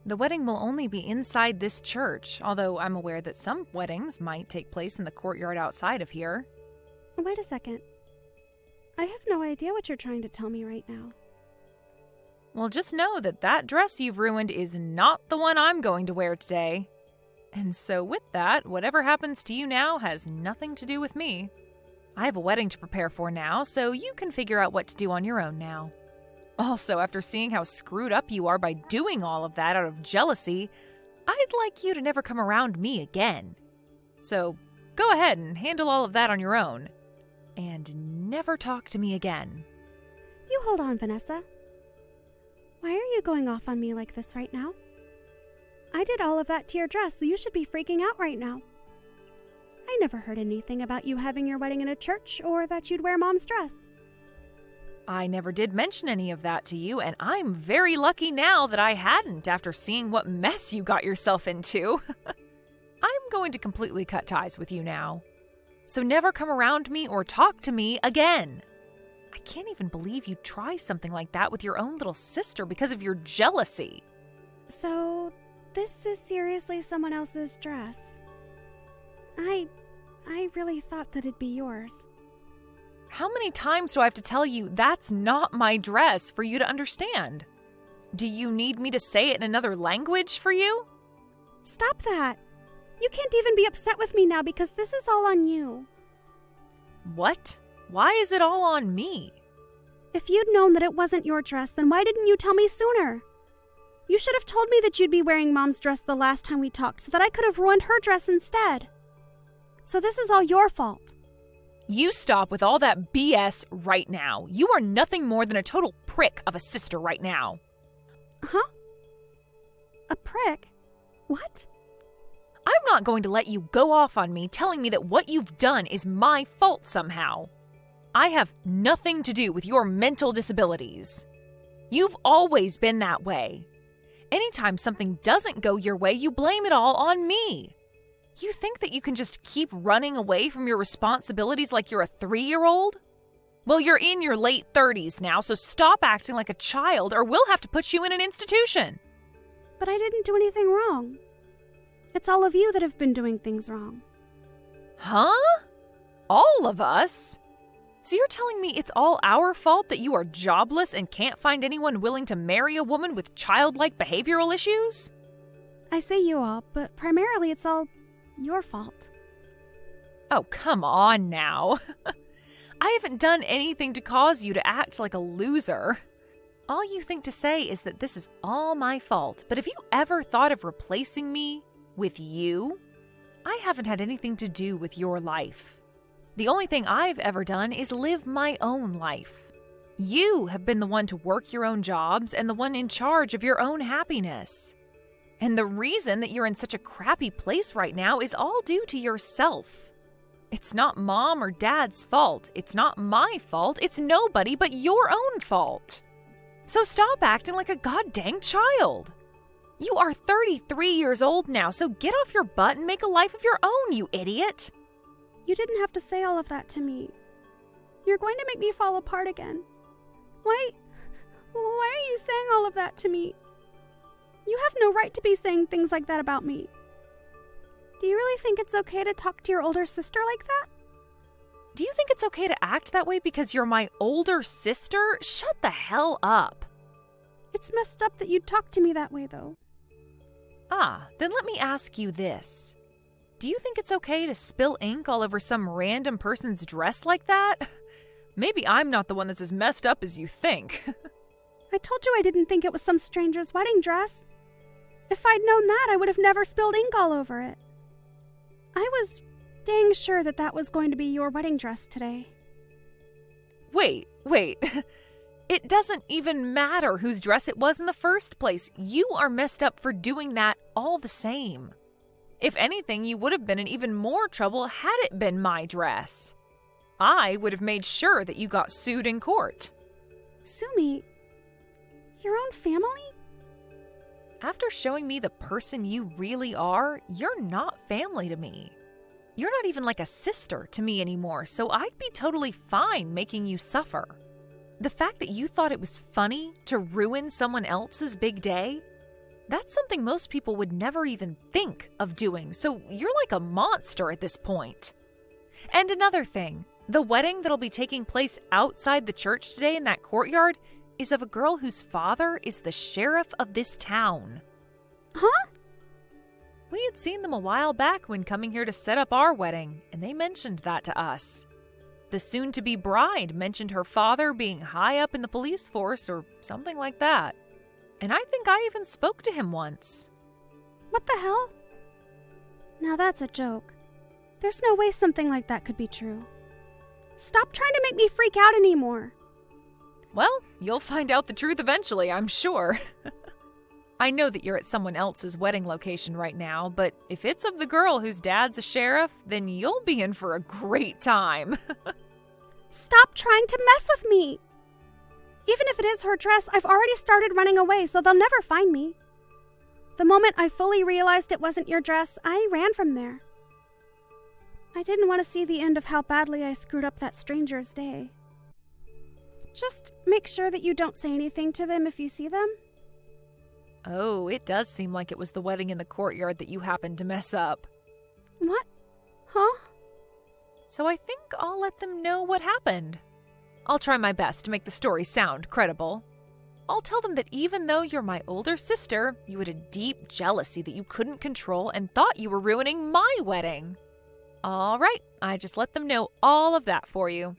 The wedding will only be inside this church, although I'm aware that some weddings might take place in the courtyard outside of here. Wait a second. I have no idea what you're trying to tell me right now. Well, just know that that dress you've ruined is not the one I'm going to wear today. And so with that, whatever happens to you now has nothing to do with me. I have a wedding to prepare for now, so you can figure out what to do on your own now. Also, after seeing how screwed up you are by doing all of that out of jealousy, I'd like you to never come around me again. So go ahead and handle all of that on your own. And never talk to me again. You hold on, Vanessa. Why are you going off on me like this right now? I did all of that to your dress, so you should be freaking out right now. I never heard anything about you having your wedding in a church or that you'd wear Mom's dress. I never did mention any of that to you, and I'm very lucky now that I hadn't after seeing what mess you got yourself into. I'm going to completely cut ties with you now. So never come around me or talk to me again. I can't even believe you'd try something like that with your own little sister because of your jealousy. So, this is seriously someone else's dress. I really thought that it'd be yours. How many times do I have to tell you that's not my dress for you to understand? Do you need me to say it in another language for you? Stop that! You can't even be upset with me now because this is all on you. What? Why is it all on me? If you'd known that it wasn't your dress, then why didn't you tell me sooner? You should have told me that you'd be wearing Mom's dress the last time we talked so that I could have ruined her dress instead. So this is all your fault. You stop with all that BS right now. You are nothing more than a total prick of a sister right now. Huh? A prick? What? I'm not going to let you go off on me telling me that what you've done is my fault somehow. I have nothing to do with your mental disabilities. You've always been that way. Anytime something doesn't go your way, you blame it all on me. You think that you can just keep running away from your responsibilities like you're a 3-year-old? Well, you're in your late 30s now, so stop acting like a child or we'll have to put you in an institution. But I didn't do anything wrong. It's all of you that have been doing things wrong. Huh? All of us? So you're telling me it's all our fault that you are jobless and can't find anyone willing to marry a woman with childlike behavioral issues? I say you all, but primarily it's all your fault. Oh, come on now. I haven't done anything to cause you to act like a loser. All you think to say is that this is all my fault, but have you ever thought of replacing me with you? I haven't had anything to do with your life. The only thing I've ever done is live my own life. You have been the one to work your own jobs and the one in charge of your own happiness. And the reason that you're in such a crappy place right now is all due to yourself. It's not Mom or Dad's fault. It's not my fault. It's nobody but your own fault. So stop acting like a goddamn child. You are 33 years old now, so get off your butt and make a life of your own, you idiot. You didn't have to say all of that to me. You're going to make me fall apart again. Why are you saying all of that to me? You have no right to be saying things like that about me. Do you really think it's okay to talk to your older sister like that? Do you think it's okay to act that way because you're my older sister? Shut the hell up. It's messed up that you'd talk to me that way, though. Ah, then let me ask you this. Do you think it's okay to spill ink all over some random person's dress like that? Maybe I'm not the one that's as messed up as you think. I told you I didn't think it was some stranger's wedding dress. If I'd known that, I would have never spilled ink all over it. I was dang sure that that was going to be your wedding dress today. Wait. It doesn't even matter whose dress it was in the first place. You are messed up for doing that all the same. If anything, you would have been in even more trouble had it been my dress. I would have made sure that you got sued in court. Sue me? Your own family? After showing me the person you really are, you're not family to me. You're not even like a sister to me anymore, so I'd be totally fine making you suffer. The fact that you thought it was funny to ruin someone else's big day, that's something most people would never even think of doing, so you're like a monster at this point. And another thing, the wedding that'll be taking place outside the church today in that courtyard is of a girl whose father is the sheriff of this town. Huh? We had seen them a while back when coming here to set up our wedding, and they mentioned that to us. The soon-to-be bride mentioned her father being high up in the police force or something like that. And I think I even spoke to him once. What the hell? Now that's a joke. There's no way something like that could be true. Stop trying to make me freak out anymore. Well, you'll find out the truth eventually, I'm sure. I know that you're at someone else's wedding location right now, but if it's of the girl whose dad's a sheriff, then you'll be in for a great time. Stop trying to mess with me. Even if it is her dress, I've already started running away, so they'll never find me. The moment I fully realized it wasn't your dress, I ran from there. I didn't want to see the end of how badly I screwed up that stranger's day. Just make sure that you don't say anything to them if you see them. Oh, it does seem like it was the wedding in the courtyard that you happened to mess up. What? Huh? So I think I'll let them know what happened. I'll try my best to make the story sound credible. I'll tell them that even though you're my older sister, you had a deep jealousy that you couldn't control and thought you were ruining my wedding. All right, I just let them know all of that for you.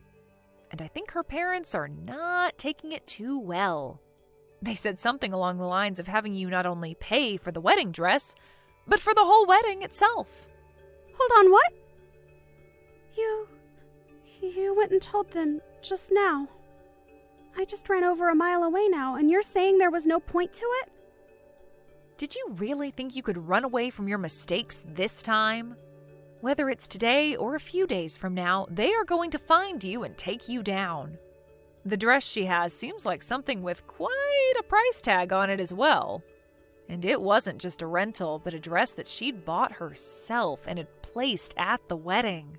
And I think her parents are not taking it too well. They said something along the lines of having you not only pay for the wedding dress, but for the whole wedding itself. Hold on, what? You went and told them just now. I just ran over a mile away now, and you're saying there was no point to it? Did you really think you could run away from your mistakes this time? Whether it's today or a few days from now, they are going to find you and take you down. The dress she has seems like something with quite a price tag on it as well. And it wasn't just a rental, but a dress that she'd bought herself and had placed at the wedding.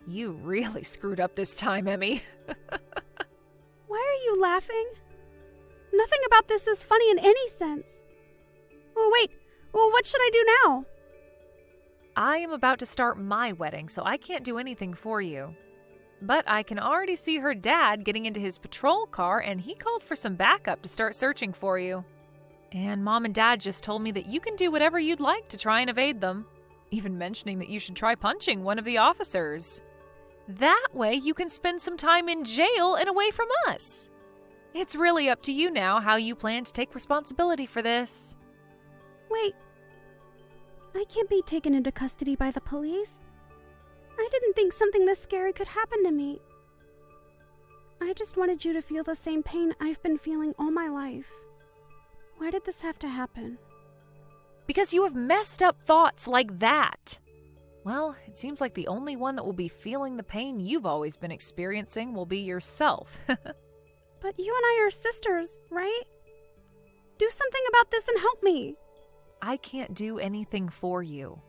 You really screwed up this time, Emmy. Why are you laughing? Nothing about this is funny in any sense. Oh, wait. Well, what should I do now? I am about to start my wedding, so I can't do anything for you. But I can already see her dad getting into his patrol car, and he called for some backup to start searching for you. And Mom and Dad just told me that you can do whatever you'd like to try and evade them, even mentioning that you should try punching one of the officers. That way you can spend some time in jail and away from us. It's really up to you now how you plan to take responsibility for this. Wait. I can't be taken into custody by the police. I didn't think something this scary could happen to me. I just wanted you to feel the same pain I've been feeling all my life. Why did this have to happen? Because you have messed up thoughts like that. Well, it seems like the only one that will be feeling the pain you've always been experiencing will be yourself. But you and I are sisters, right? Do something about this and help me. I can't do anything for you.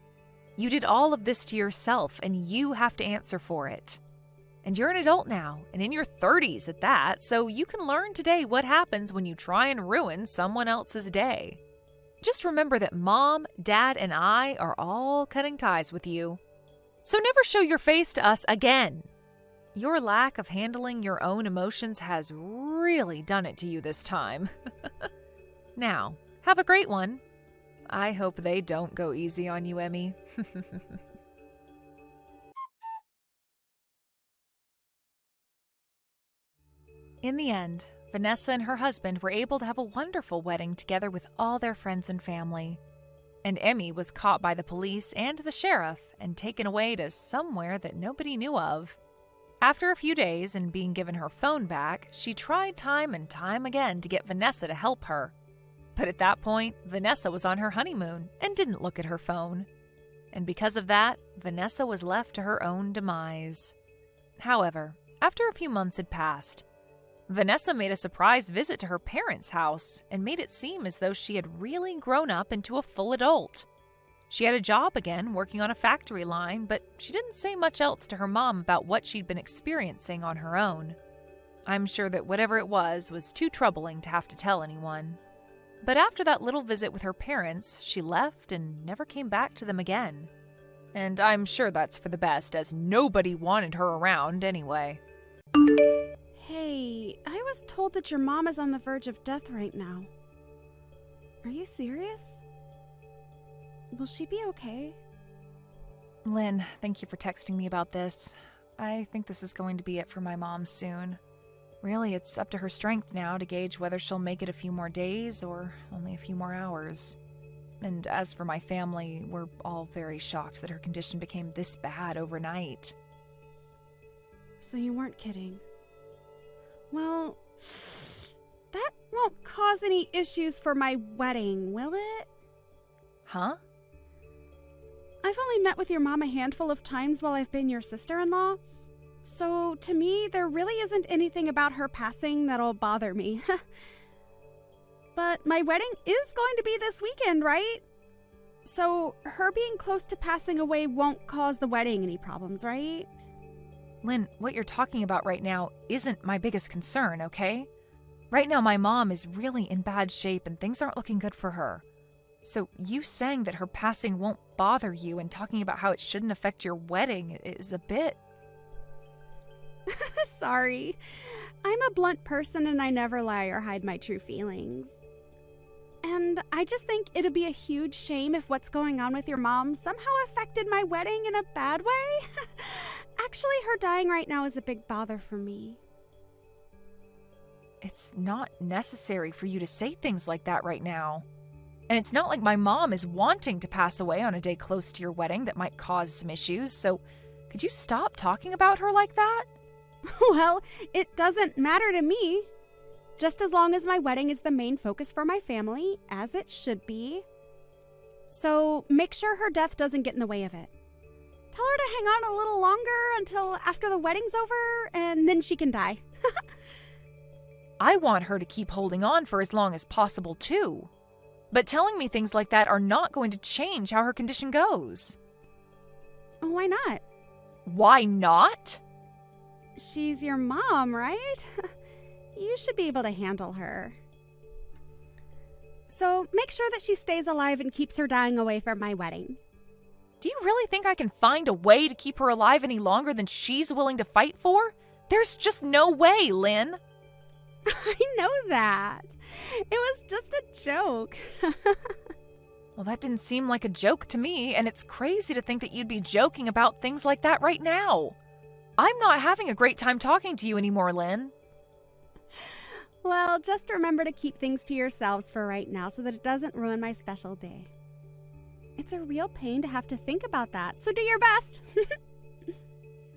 You did all of this to yourself, and you have to answer for it. And you're an adult now, and in your 30s at that, so you can learn today what happens when you try and ruin someone else's day. Just remember that Mom, Dad, and I are all cutting ties with you. So never show your face to us again. Your lack of handling your own emotions has really done it to you this time. Now, have a great one. I hope they don't go easy on you, Emmy. In the end, Vanessa and her husband were able to have a wonderful wedding together with all their friends and family. And Emmy was caught by the police and the sheriff and taken away to somewhere that nobody knew of. After a few days and being given her phone back, she tried time and time again to get Vanessa to help her. But at that point, Vanessa was on her honeymoon and didn't look at her phone. And because of that, Vanessa was left to her own demise. However, after a few months had passed, Vanessa made a surprise visit to her parents' house and made it seem as though she had really grown up into a full adult. She had a job again, working on a factory line, but she didn't say much else to her mom about what she'd been experiencing on her own. I'm sure that whatever it was too troubling to have to tell anyone. But after that little visit with her parents, she left and never came back to them again. And I'm sure that's for the best, as nobody wanted her around anyway. Hey, I was told that your mom is on the verge of death right now. Are you serious? Will she be okay? Lynn, thank you for texting me about this. I think this is going to be it for my mom soon. Really, it's up to her strength now to gauge whether she'll make it a few more days or only a few more hours. And as for my family, we're all very shocked that her condition became this bad overnight. So you weren't kidding. Well, that won't cause any issues for my wedding, will it? Huh? I've only met with your mom a handful of times while I've been your sister-in-law. So to me, there really isn't anything about her passing that'll bother me. But my wedding is going to be this weekend, right? So her being close to passing away won't cause the wedding any problems, right? Lynn, what you're talking about right now isn't my biggest concern, okay? Right now, my mom is really in bad shape and things aren't looking good for her. So you saying that her passing won't bother you and talking about how it shouldn't affect your wedding is a bit... Sorry. I'm a blunt person and I never lie or hide my true feelings. And I just think it'd be a huge shame if what's going on with your mom somehow affected my wedding in a bad way. Actually, her dying right now is a big bother for me. It's not necessary for you to say things like that right now. And it's not like my mom is wanting to pass away on a day close to your wedding that might cause some issues, so could you stop talking about her like that? Well, it doesn't matter to me. Just as long as my wedding is the main focus for my family, as it should be. So make sure her death doesn't get in the way of it. Tell her to hang on a little longer until after the wedding's over, and then she can die. I want her to keep holding on for as long as possible, too. But telling me things like that are not going to change how her condition goes. Why not? Why not? She's your mom, right? You should be able to handle her. So make sure that she stays alive and keeps her dying away from my wedding. Do you really think I can find a way to keep her alive any longer than she's willing to fight for? There's just no way, Lynn. I know that. It was just a joke. Well, that didn't seem like a joke to me, and it's crazy to think that you'd be joking about things like that right now. I'm not having a great time talking to you anymore, Lynn. Well, just remember to keep things to yourselves for right now so that it doesn't ruin my special day. It's a real pain to have to think about that, so do your best.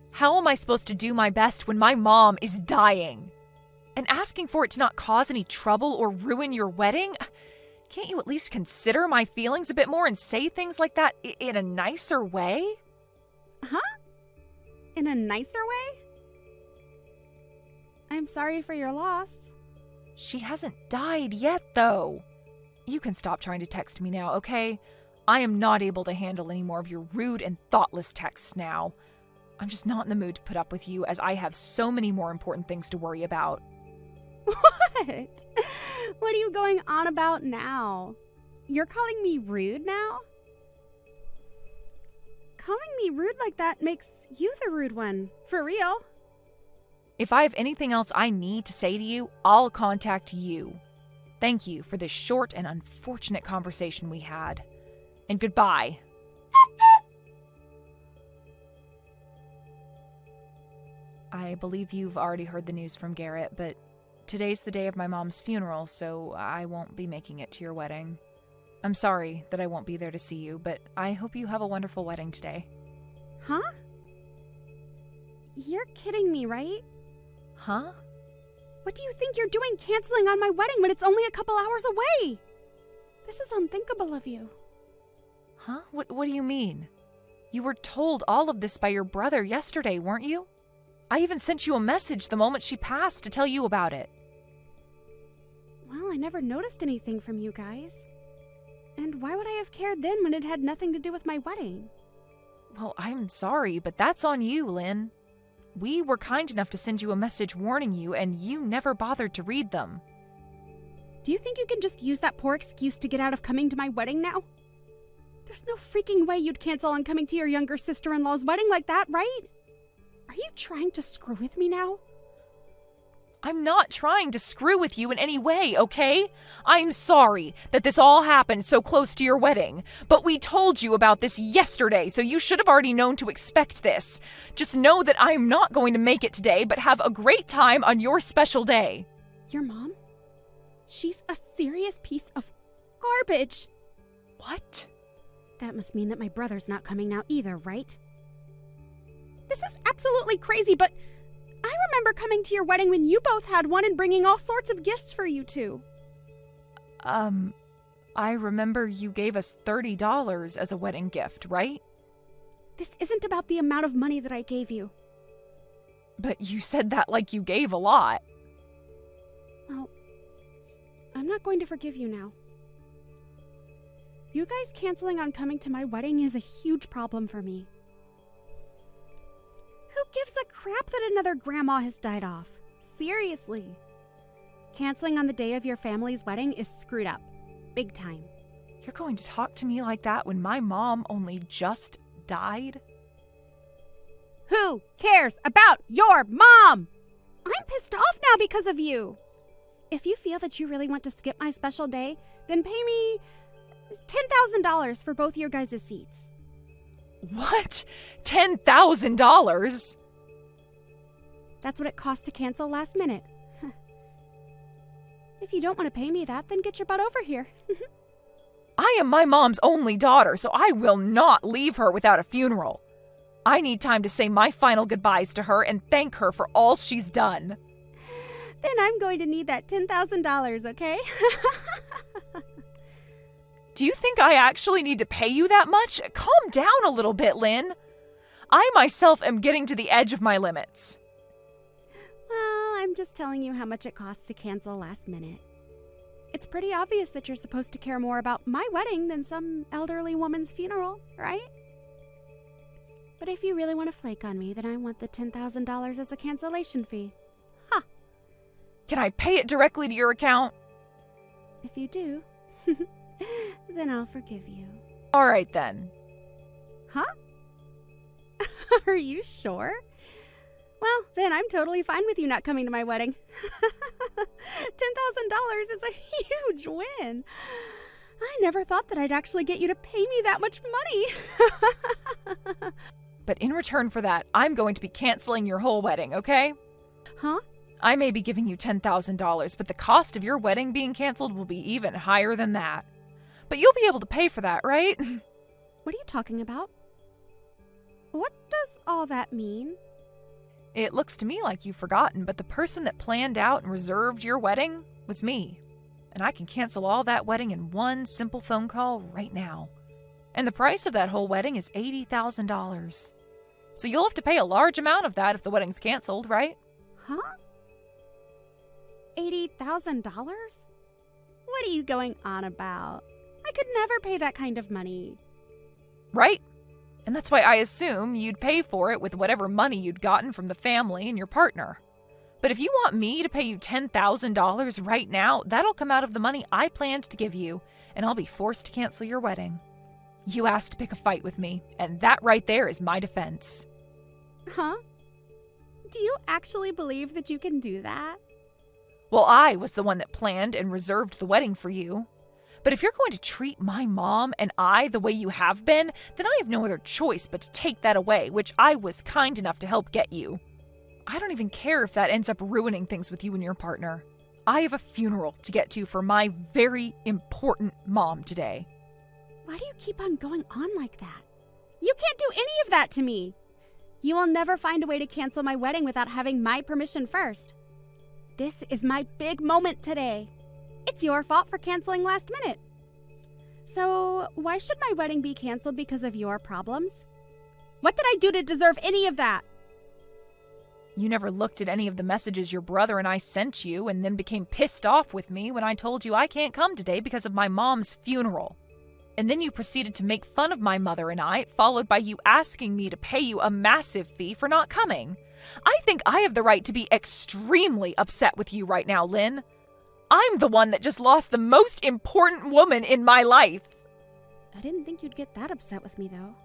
How am I supposed to do my best when my mom is dying? And asking for it to not cause any trouble or ruin your wedding? Can't you at least consider my feelings a bit more and say things like that in a nicer way? Huh? In a nicer way? I'm sorry for your loss. She hasn't died yet, though. You can stop trying to text me now, okay? I am not able to handle any more of your rude and thoughtless texts now. I'm just not in the mood to put up with you, as I have so many more important things to worry about. What? What are you going on about now? You're calling me rude now? Calling me rude like that makes you the rude one. For real. If I have anything else I need to say to you, I'll contact you. Thank you for this short and unfortunate conversation we had. And goodbye. I believe you've already heard the news from Garrett, but today's the day of my mom's funeral, so I won't be making it to your wedding. I'm sorry that I won't be there to see you, but I hope you have a wonderful wedding today. Huh? You're kidding me, right? Huh? What do you think you're doing canceling on my wedding when it's only a couple hours away? This is unthinkable of you. Huh? What do you mean? You were told all of this by your brother yesterday, weren't you? I even sent you a message the moment she passed to tell you about it. Well, I never noticed anything from you guys. And why would I have cared then when it had nothing to do with my wedding? Well, I'm sorry, but that's on you, Lynn. We were kind enough to send you a message warning you, and you never bothered to read them. Do you think you can just use that poor excuse to get out of coming to my wedding now? There's no freaking way you'd cancel on coming to your younger sister-in-law's wedding like that, right? Are you trying to screw with me now? I'm not trying to screw with you in any way, okay? I'm sorry that this all happened so close to your wedding, but we told you about this yesterday, so you should have already known to expect this. Just know that I'm not going to make it today, but have a great time on your special day. Your mom? She's a serious piece of garbage. What? That must mean that my brother's not coming now either, right? This is absolutely crazy, but I remember coming to your wedding when you both had one and bringing all sorts of gifts for you two. I remember you gave us $30 as a wedding gift, right? This isn't about the amount of money that I gave you. But you said that like you gave a lot. Well, I'm not going to forgive you now. You guys canceling on coming to my wedding is a huge problem for me. Who gives a crap that another grandma has died off? Seriously. Canceling on the day of your family's wedding is screwed up. Big time. You're going to talk to me like that when my mom only just died? Who cares about your mom? I'm pissed off now because of you. If you feel that you really want to skip my special day, then pay me $10,000 for both your guys' seats. What? $10,000? That's what it cost to cancel last minute. If you don't want to pay me that, then get your butt over here. I am my mom's only daughter, so I will not leave her without a funeral. I need time to say my final goodbyes to her and thank her for all she's done. Then I'm going to need that $10,000, okay? Do you think I actually need to pay you that much? Calm down a little bit, Lynn. I myself am getting to the edge of my limits. Well, I'm just telling you how much it costs to cancel last minute. It's pretty obvious that you're supposed to care more about my wedding than some elderly woman's funeral, right? But if you really want to flake on me, then I want the $10,000 as a cancellation fee. Ha! Can I pay it directly to your account? If you do, then I'll forgive you. All right, then. Huh? Are you sure? Well, then I'm totally fine with you not coming to my wedding. $10,000 is a huge win. I never thought that I'd actually get you to pay me that much money. But in return for that, I'm going to be canceling your whole wedding, okay? Huh? I may be giving you $10,000, but the cost of your wedding being canceled will be even higher than that. But you'll be able to pay for that, right? What are you talking about? What does all that mean? It looks to me like you've forgotten, but the person that planned out and reserved your wedding was me. And I can cancel all that wedding in one simple phone call right now. And the price of that whole wedding is $80,000. So you'll have to pay a large amount of that if the wedding's canceled, right? Huh? $80,000? What are you going on about? I could never pay that kind of money. Right? And that's why I assume you'd pay for it with whatever money you'd gotten from the family and your partner. But if you want me to pay you $10,000 right now, that'll come out of the money I planned to give you, and I'll be forced to cancel your wedding. You asked to pick a fight with me, and that right there is my defense. Huh? Do you actually believe that you can do that? Well, I was the one that planned and reserved the wedding for you. But if you're going to treat my mom and I the way you have been, then I have no other choice but to take that away, which I was kind enough to help get you. I don't even care if that ends up ruining things with you and your partner. I have a funeral to get to for my very important mom today. Why do you keep on going on like that? You can't do any of that to me. You will never find a way to cancel my wedding without having my permission first. This is my big moment today. It's your fault for canceling last minute. So, why should my wedding be canceled because of your problems? What did I do to deserve any of that? You never looked at any of the messages your brother and I sent you and then became pissed off with me when I told you I can't come today because of my mom's funeral. And then you proceeded to make fun of my mother and I, followed by you asking me to pay you a massive fee for not coming. I think I have the right to be extremely upset with you right now, Lynn. I'm the one that just lost the most important woman in my life. I didn't think you'd get that upset with me, though.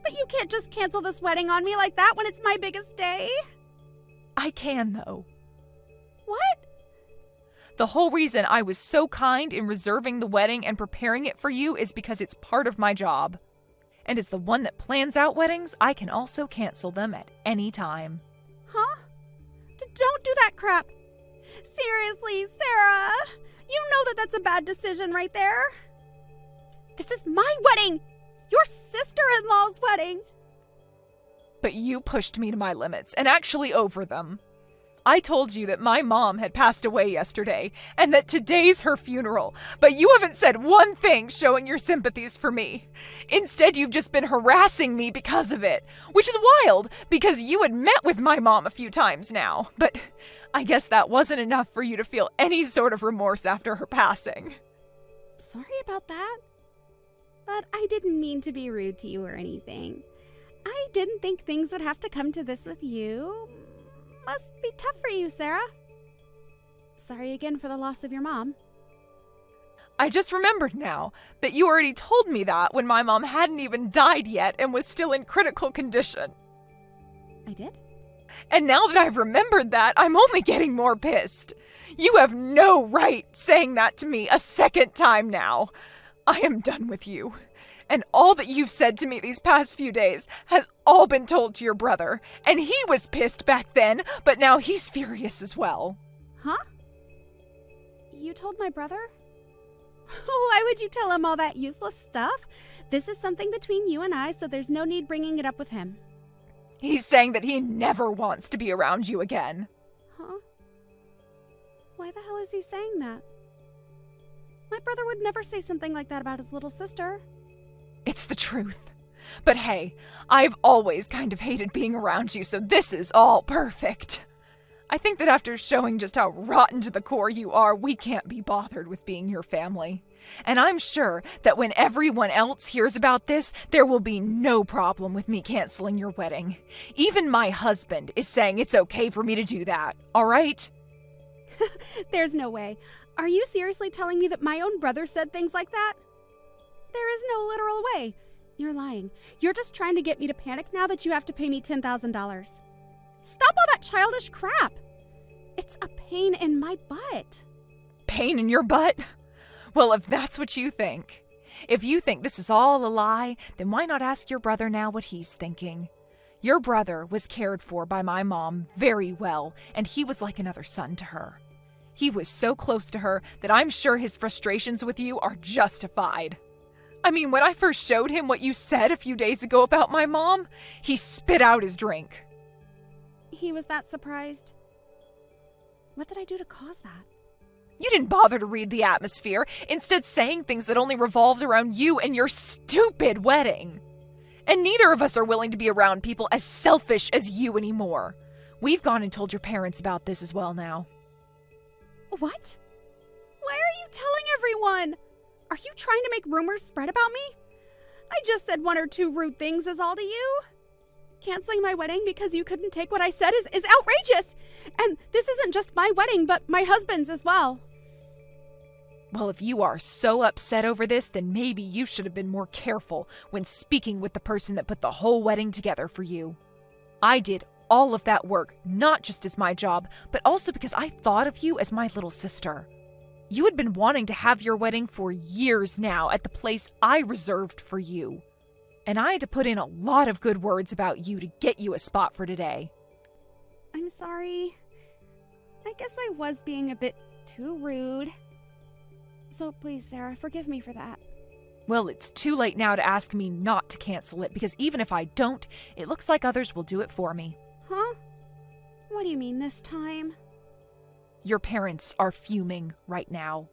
But you can't just cancel this wedding on me like that when it's my biggest day. I can, though. What? The whole reason I was so kind in reserving the wedding and preparing it for you is because it's part of my job. And as the one that plans out weddings, I can also cancel them at any time. Huh? Don't do that crap. Seriously, Sarah. You know that that's a bad decision right there. This is my wedding. Your sister-in-law's wedding. But you pushed me to my limits, and actually over them. I told you that my mom had passed away yesterday, and that today's her funeral, but you haven't said one thing showing your sympathies for me. Instead, you've just been harassing me because of it, which is wild, because you had met with my mom a few times now, but I guess that wasn't enough for you to feel any sort of remorse after her passing. Sorry about that. But I didn't mean to be rude to you or anything. I didn't think things would have to come to this with you. Must be tough for you, Sarah. Sorry again for the loss of your mom. I just remembered now that you already told me that when my mom hadn't even died yet and was still in critical condition. I did? And now that I've remembered that, I'm only getting more pissed. You have no right saying that to me a second time now. I am done with you. And all that you've said to me these past few days has all been told to your brother. And he was pissed back then, but now he's furious as well. Huh? You told my brother? Why would you tell him all that useless stuff? This is something between you and I, so there's no need bringing it up with him. He's saying that he never wants to be around you again. Huh? Why the hell is he saying that? My brother would never say something like that about his little sister. It's the truth. But hey, I've always kind of hated being around you, so this is all perfect. I think that after showing just how rotten to the core you are, we can't be bothered with being your family. And I'm sure that when everyone else hears about this, there will be no problem with me canceling your wedding. Even my husband is saying it's okay for me to do that, all right? There's no way. Are you seriously telling me that my own brother said things like that? There is no literal way. You're lying. You're just trying to get me to panic now that you have to pay me $10,000. Stop all that childish crap. It's a pain in my butt. Pain in your butt? Well, if that's what you think. If you think this is all a lie, then why not ask your brother now what he's thinking? Your brother was cared for by my mom very well, and he was like another son to her. He was so close to her that I'm sure his frustrations with you are justified. I mean, when I first showed him what you said a few days ago about my mom, he spit out his drink. He was that surprised. What did I do to cause that? You didn't bother to read the atmosphere, instead saying things that only revolved around you and your stupid wedding. And neither of us are willing to be around people as selfish as you anymore. We've gone and told your parents about this as well now. What? Why are you telling everyone? Are you trying to make rumors spread about me? I just said one or two rude things is all to you. Canceling my wedding because you couldn't take what I said is outrageous. And this isn't just my wedding, but my husband's as well. Well, if you are so upset over this, then maybe you should have been more careful when speaking with the person that put the whole wedding together for you. I did all of that work, not just as my job, but also because I thought of you as my little sister. You had been wanting to have your wedding for years now at the place I reserved for you. And I had to put in a lot of good words about you to get you a spot for today. I'm sorry. I guess I was being a bit too rude. So please, Sarah, forgive me for that. Well, it's too late now to ask me not to cancel it, because even if I don't, it looks like others will do it for me. Huh? What do you mean this time? Your parents are fuming right now.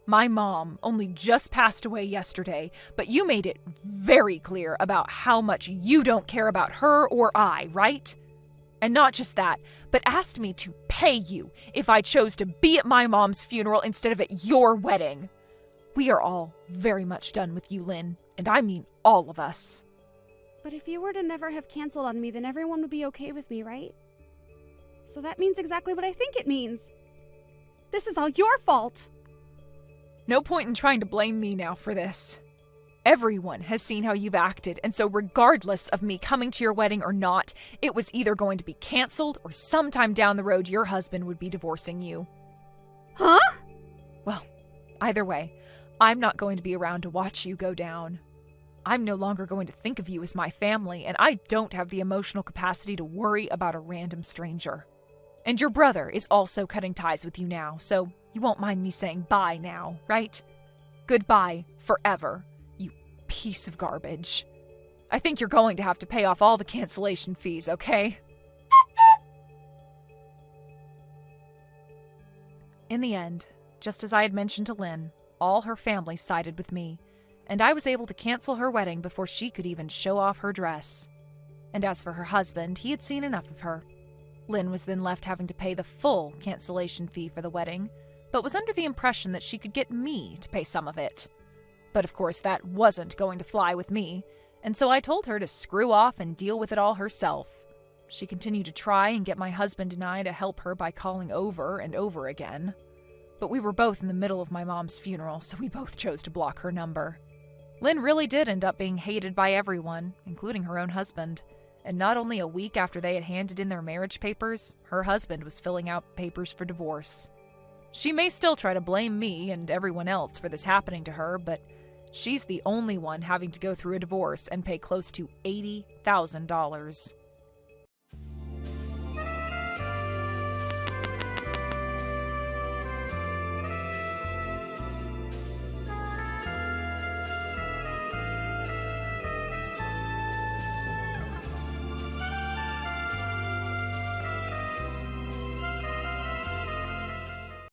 My mom only just passed away yesterday, but you made it very clear about how much you don't care about her or I, right? And not just that, but asked me to pay you if I chose to be at my mom's funeral instead of at your wedding. We are all very much done with you, Lynn, and I mean all of us. But if you were to never have canceled on me, then everyone would be okay with me, right? So that means exactly what I think it means. This is all your fault. No point in trying to blame me now for this. Everyone has seen how you've acted, and so regardless of me coming to your wedding or not, it was either going to be canceled or sometime down the road your husband would be divorcing you. Huh? Well, either way, I'm not going to be around to watch you go down. I'm no longer going to think of you as my family, and I don't have the emotional capacity to worry about a random stranger. And your brother is also cutting ties with you now, so you won't mind me saying bye now, right? Goodbye forever, you piece of garbage. I think you're going to have to pay off all the cancellation fees, okay? In the end, just as I had mentioned to Lynn, all her family sided with me, and I was able to cancel her wedding before she could even show off her dress. And as for her husband, he had seen enough of her. Lynn was then left having to pay the full cancellation fee for the wedding, but was under the impression that she could get me to pay some of it. But of course that wasn't going to fly with me, and so I told her to screw off and deal with it all herself. She continued to try and get my husband and I to help her by calling over and over again. But we were both in the middle of my mom's funeral, so we both chose to block her number. Lynn really did end up being hated by everyone, including her own husband. And not only a week after they had handed in their marriage papers, her husband was filling out papers for divorce. She may still try to blame me and everyone else for this happening to her, but she's the only one having to go through a divorce and pay close to $80,000.